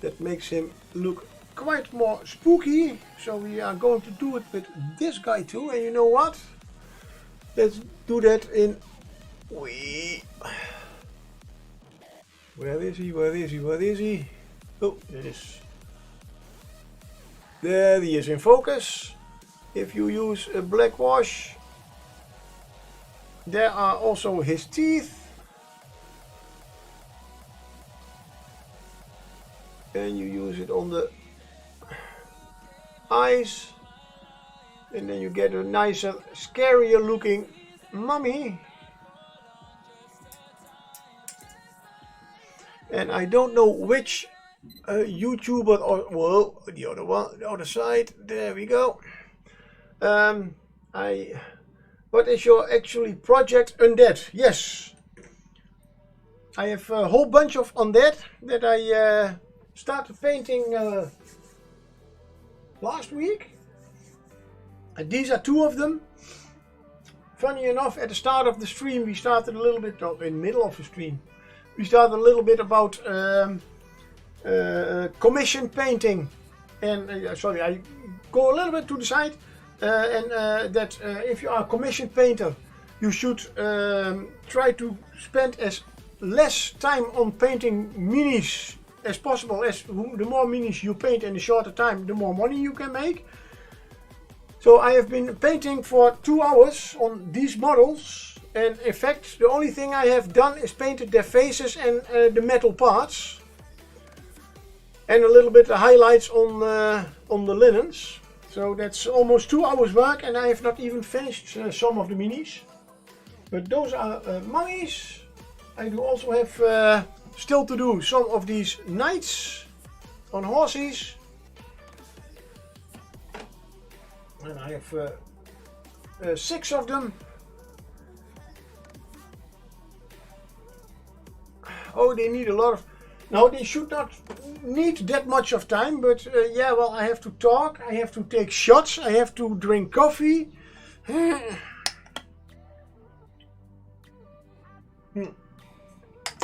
That makes him look quite more spooky. So we are going to do it with this guy too. And you know what? Let's do that in... Where is he? Where is he? Where is he? Oh, there it is. There he is in focus. If you use a black wash, there are also his teeth. And you use it on the eyes, and then you get a nicer, scarier looking mummy. And I don't know which YouTuber, or well, the other one, the other side. There we go. What is your actually project Undead? Yes, I have a whole bunch of Undead that I started painting last week. And these are two of them. Funny enough, at the start of the stream we started a little bit, in the middle of the stream, we started a little bit about commission painting. And sorry, I go a little bit to the side. That if you are a commission painter, you should try to spend as less time on painting minis as possible. As the more minis you paint in a shorter time, the more money you can make. So I have been painting for 2 hours on these models, and in fact the only thing I have done is painted their faces and the metal parts, and a little bit of highlights on the linens. So that's almost 2 hours work, and I have not even finished some of the minis. But those are mummies. I do also have still to do some of these knights on horses. And I have 6 of them. Oh, they need a lot of... No, they should not need that much of time, but yeah, well, I have to talk, I have to take shots, I have to drink coffee.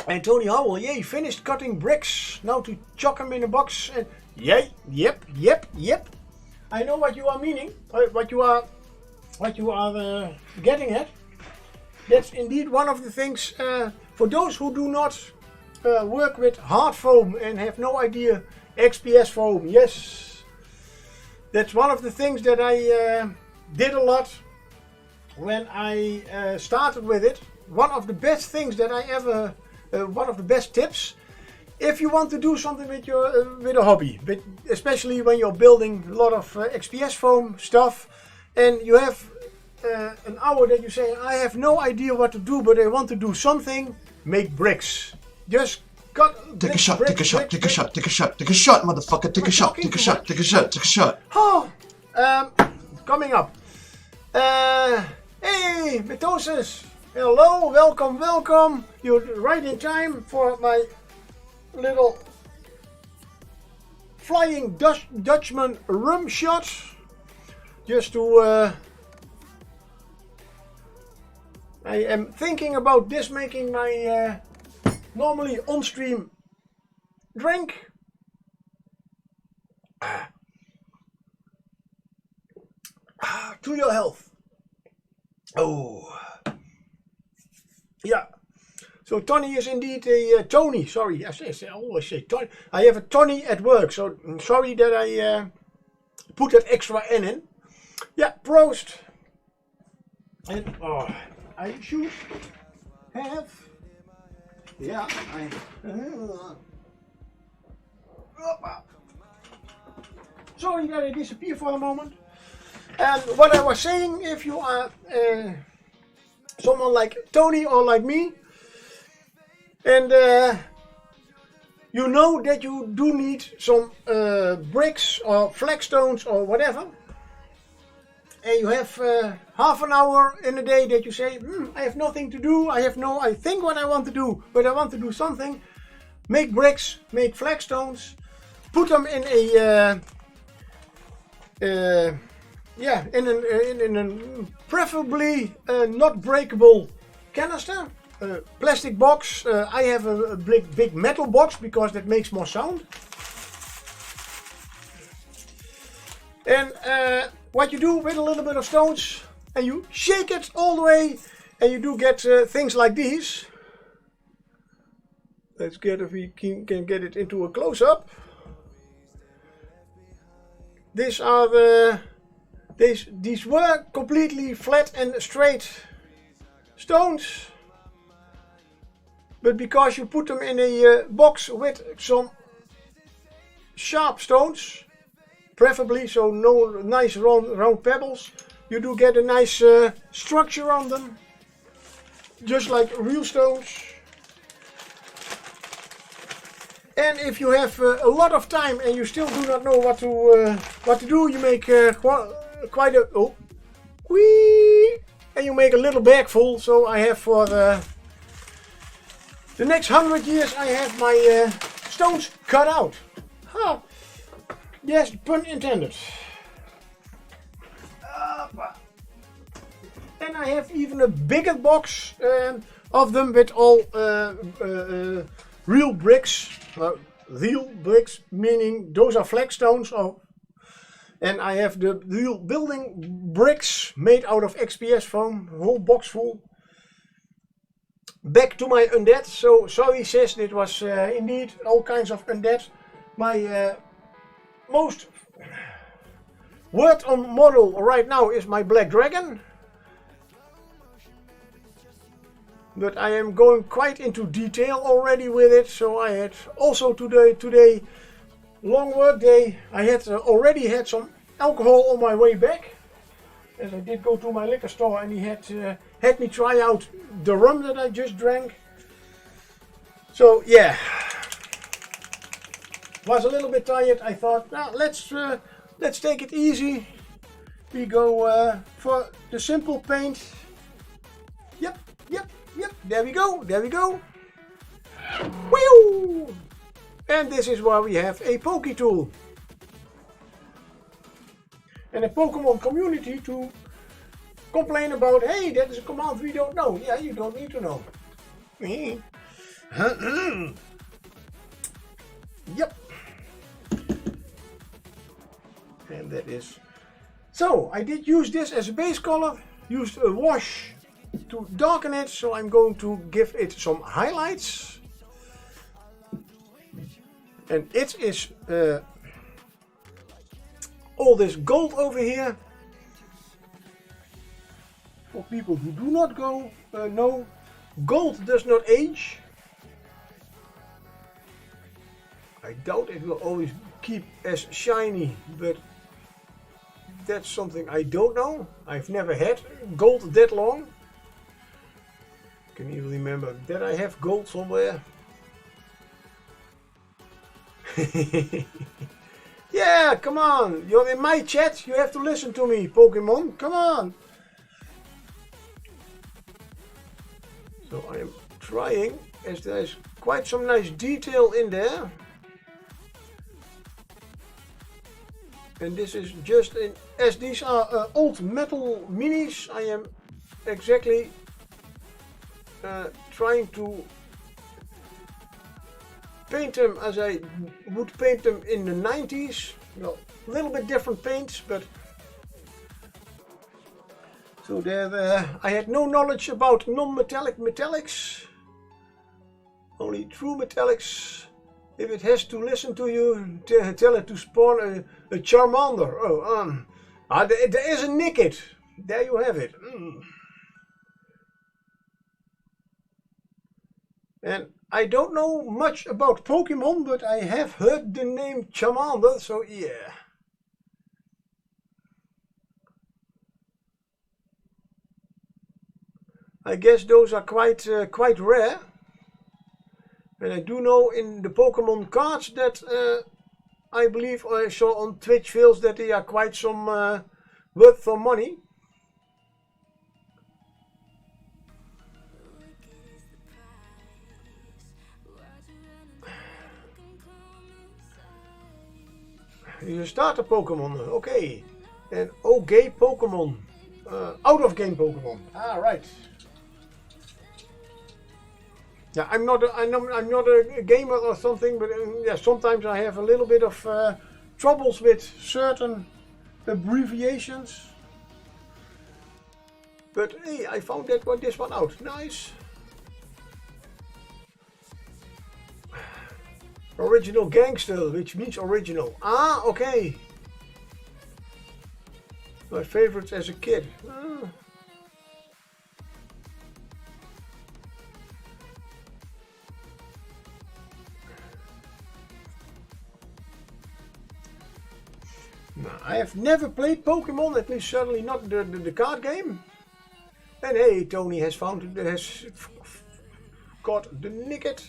And Tony Howell, yay, finished cutting bricks. Now to chuck them in a box. And yay, yep. I know what you are meaning, what you are getting at. That's indeed one of the things, for those who do not work with hard foam and have no idea XPS foam. Yes, that's one of the things that I did a lot when I started with it. One of the best things that I ever, one of the best tips if you want to do something with your with a hobby, but especially when you're building a lot of XPS foam stuff, and you have an hour that you say, I have no idea what to do, but I want to do something, make bricks. Just take a shot, take a shot, take a shot, take a shot, take a shot, motherfucker, take a shot, take a shot, take a shot, take a shot. Oh, coming up. Hey, Mitosis. Hello, welcome, welcome. You're right in time for my little Flying Dutchman rum shot. Just to... I am thinking about this making my normally on-stream drink. To your health. Oh. Yeah. So Tony is indeed a Tony. Sorry, I always say Tony. I have a Tony at work, so I'm sorry that I put that extra N in. Yeah, Prost. And I should have. Yeah, sorry that I disappeared for a moment. And what I was saying, if you are someone like Tony or like me, and you know that you do need some bricks or flagstones or whatever, and you have half an hour in a day that you say, I have nothing to do, I think what I want to do, but I want to do something, make bricks, make flagstones, put them in a in a preferably not breakable canister, plastic box. I have a big metal box because that makes more sound. And what you do with a little bit of stones, and you shake it all the way, and you do get things like these. Let's get if we can get it into a close-up. These are the these were completely flat and straight stones, but because you put them in a box with some sharp stones, preferably so no nice round pebbles, you do get a nice structure on them, just like real stones. And if you have a lot of time and you still do not know what to do, you make quite a and you make a little bag full. So I have for the next 100 years I have my stones cut out. Huh. Yes, pun intended. And I have even a bigger box of them with all real bricks. Real bricks meaning those are flagstones. And I have the real building bricks made out of XPS foam, a whole box full. Back to my undead. So sorry sis, it was indeed all kinds of undead. My most worked on model right now is my black dragon. But I am going quite into detail already with it. So I had also today long work day. I had already had some alcohol on my way back, as I did go to my liquor store, and he had me try out the rum that I just drank. So yeah, was a little bit tired. I thought, now let's take it easy. We go for the simple paint. Yep. There we go. Whew! And this is why we have a Poke tool. And a Pokemon community to complain about, hey, that is a command we don't know. Yeah, you don't need to know. Yep. And that is... So, I did use this as a base color. Used a wash to darken it. So I'm going to give it some highlights. And it is all this gold over here. For people who do not know, gold does not age. I doubt it will always keep as shiny, but that's something I don't know. I've never had gold that long. Can you remember that I have gold somewhere? Yeah, come on. You're in my chat. You have to listen to me, Pokemon. Come on. So I am trying, as there's quite some nice detail in there. And this is just as these are old metal minis, I am exactly trying to paint them as I would paint them in the 90s. Well, a little bit different paints, but so there I had no knowledge about non-metallic metallics, only true metallics. If it has to listen to you, tell it to spawn a Charmander. Oh, there is a Nickit. There you have it. And I don't know much about Pokemon, but I have heard the name Charmander, so yeah. I guess those are quite rare. And I do know in the Pokemon cards that I believe I saw on Twitch fields that they are quite some worth for money. You start a Pokemon, okay. And okay Pokemon, out of game Pokemon. Ah, right. Yeah, I'm not a gamer or something, but yeah, sometimes I have a little bit of troubles with certain abbreviations. But hey, I found this one out. Nice. Original gangster, which means original. Ah, okay. My favorites as a kid. Ah. I have never played Pokemon, at least certainly not the card game. And hey, Tony has got the Nickit.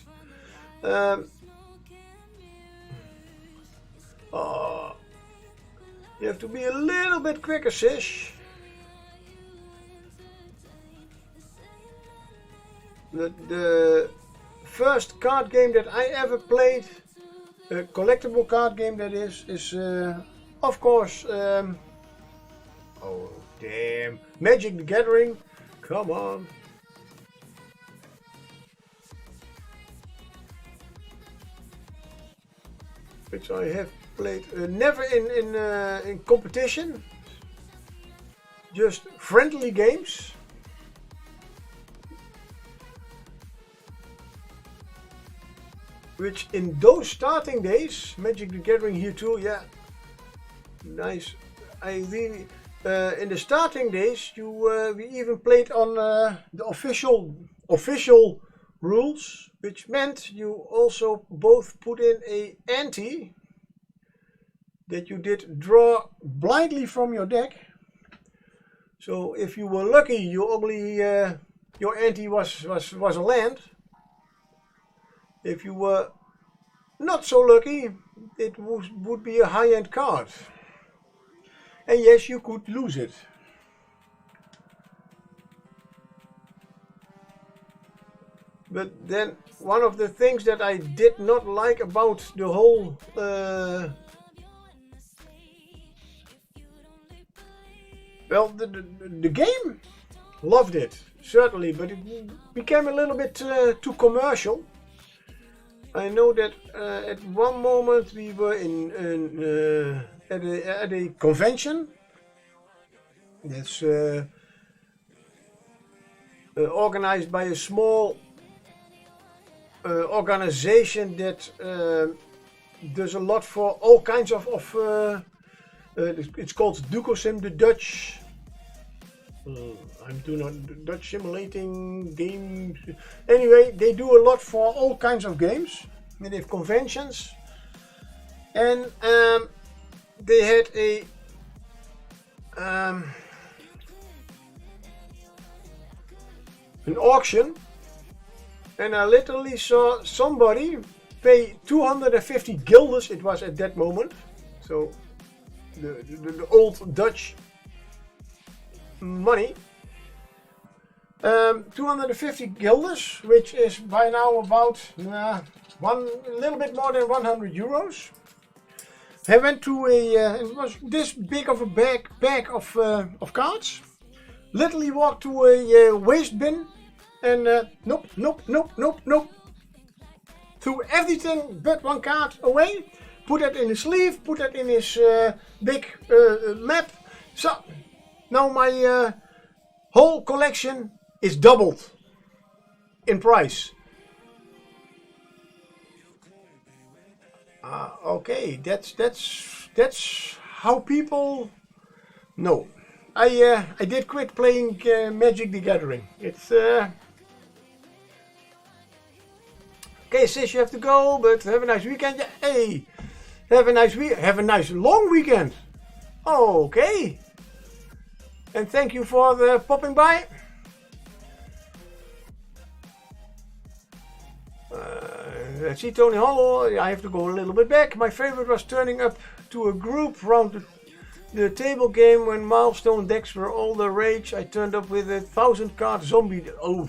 You have to be a little bit quicker, Sish. The first card game that I ever played, a collectible card game that is of course, oh damn, Magic the Gathering, come on. Which I have played, never in competition, just friendly games. Which in those starting days, Magic the Gathering here too, yeah. Nice. I really in the starting days we even played on the official rules, which meant you also both put in a ante that you did draw blindly from your deck. So if you were lucky, you only your ante was a land. If you were not so lucky, it would be a high-end card. And yes, you could lose it. But then one of the things that I did not like about the whole well, the game, loved it, certainly, but it became a little bit too commercial. I know that at one moment we were at a convention that's organized by a small organization that does a lot for all kinds of it's called Ducosim, the Dutch. I'm doing a Dutch simulating game. Anyway, they do a lot for all kinds of games. And they have conventions. And they had a an auction, and I literally saw somebody pay 250 guilders. It was at that moment, so the old Dutch money. 250 guilders, which is by now about a little bit more than 100 euros. I went to it was this big of a bag of cards. Literally walked to a waste bin and nope. Threw everything but one card away. Put that in his sleeve. Put that in his big map. So now my whole collection is doubled in price. Okay, that's how people. No, I did quit playing Magic the Gathering. It's okay, sis, you have to go, but have a nice weekend. Yeah, hey, have a nice long weekend. Okay, and thank you for the popping by. Let's see, Tony Hollow. I have to go a little bit back. My favorite was turning up to a group round the table game when milestone decks were all the rage. I turned up with a 1,000 card zombie. Oh.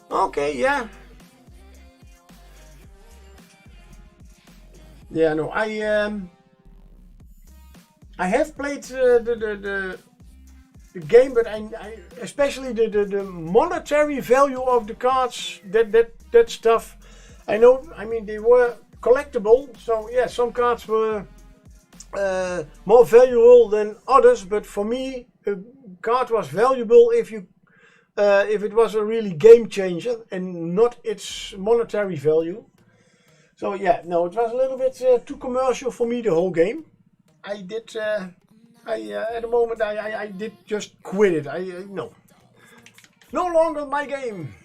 Okay, yeah. Yeah, no, I have played the game, but I especially the monetary value of the cards, that stuff. I know. I mean, they were collectible, so yeah, some cards were more valuable than others. But for me, a card was valuable if it was a really game changer and not its monetary value. So yeah, no, it was a little bit too commercial for me, the whole game. I did. At the moment I did just quit it. No longer my game.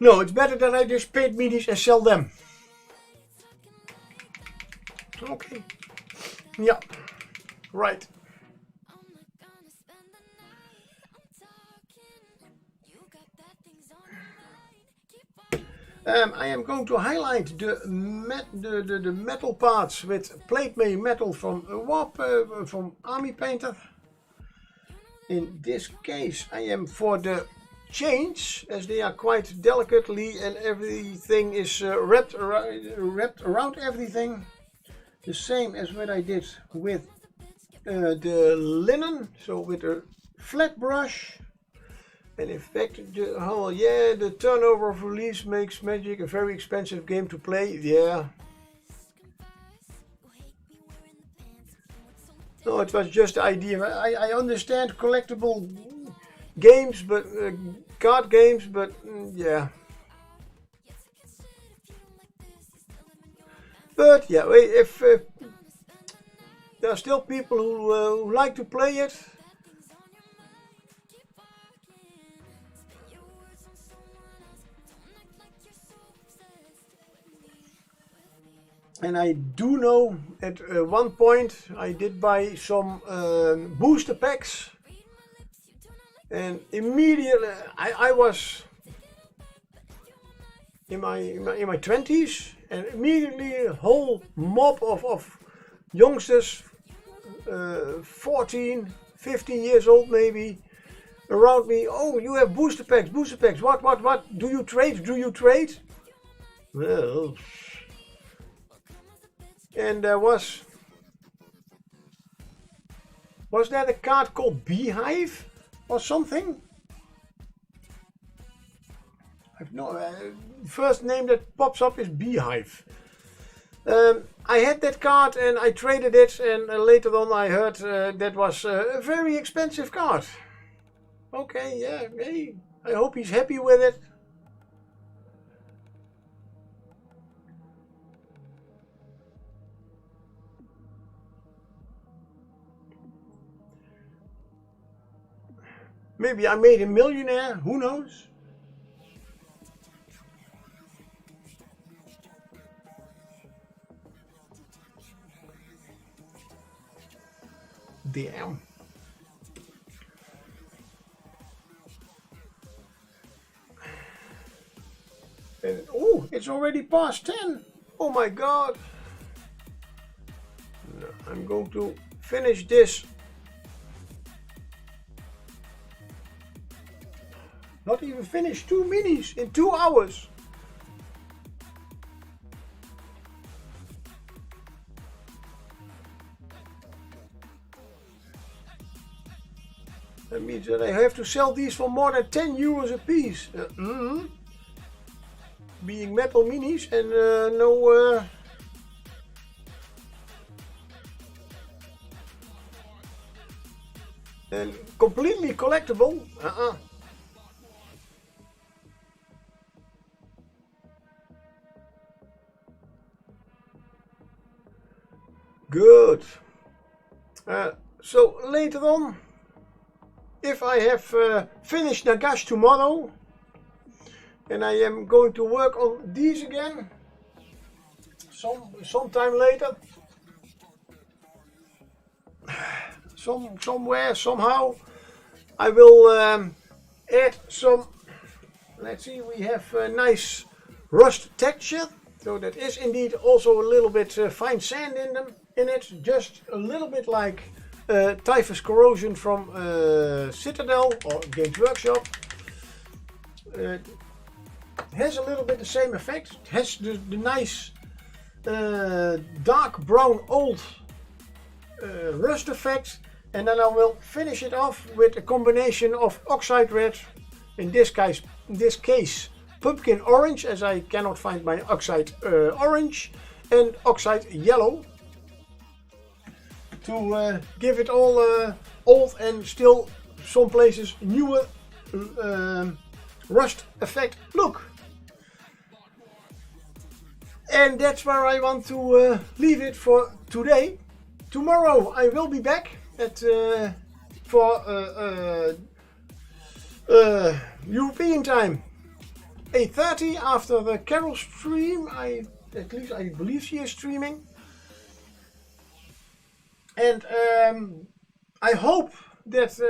No, it's better that I just paint minis and sell them. Okay. Yeah. Right. I am going to highlight the metal parts with plate mail metal from Warp, from Army Painter. In this case, I am for the chains, as they are quite delicately and everything is wrapped around everything. The same as what I did with the linen, so with a flat brush. And in fact, the turnover of release makes Magic a very expensive game to play. Yeah. No, it was just the idea. I understand collectible games, but card games, but yeah. But yeah, if there are still people who like to play it. And I do know at one point I did buy some booster packs, and immediately I was in my 20s, and immediately a whole mob of youngsters, 14, 15 years old maybe, around me. Oh, you have booster packs. What? Do you trade? Well. And there was that a card called Beehive or something? I've no first name that pops up is Beehive. I had that card and I traded it, and later on I heard that was a very expensive card. Okay, yeah, hey, I hope he's happy with it. Maybe I made a millionaire, who knows? Damn. Oh, it's already past 10. Oh my god. No, I'm going to finish this. Not even finish 2 minis in 2 hours. That means that I have to sell these for more than 10 euros a piece. Being metal minis and no... and completely collectible. Good. So later on, if I have finished Nagash tomorrow, and I am going to work on these again sometime later, somewhere, somehow, I will add some. Let's see, we have a nice rust texture, so that is indeed also a little bit fine sand in it, just a little bit like Typhus Corrosion from Citadel or Games Workshop. Has a little bit the same effect. It has the nice dark brown old rust effect, and then I will finish it off with a combination of oxide red, in this case pumpkin orange, as I cannot find my oxide orange, and oxide yellow, to give it all old and still some places newer rust effect look. And that's where I want to leave it for today. Tomorrow I will be back at for European time 8:30 after the Carol stream. At least I believe she is streaming. And I hope that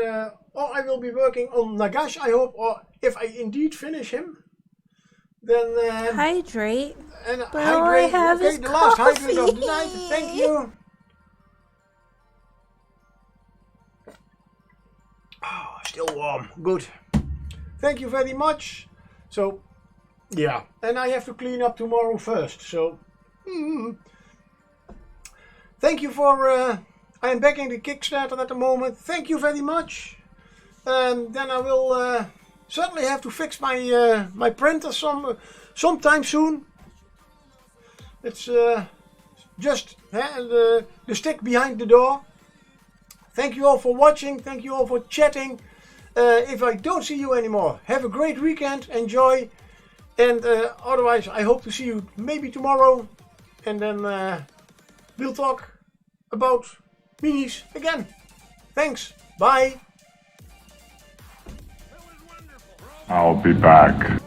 or I will be working on Nagash, I hope, or if I indeed finish him, then hydrate. And but all I have is the coffee. last hydrate of the night. Thank you. Oh, still warm. Good. Thank you very much. So, yeah, and I have to clean up tomorrow first. So, thank you for. I am backing the Kickstarter at the moment. Thank you very much. Then I will certainly have to fix my my printer sometime soon. It's just the stick behind the door. Thank you all for watching. Thank you all for chatting. If I don't see you anymore, have a great weekend. Enjoy. And otherwise, I hope to see you maybe tomorrow. And then we'll talk about minis again. Thanks. Bye. I'll be back.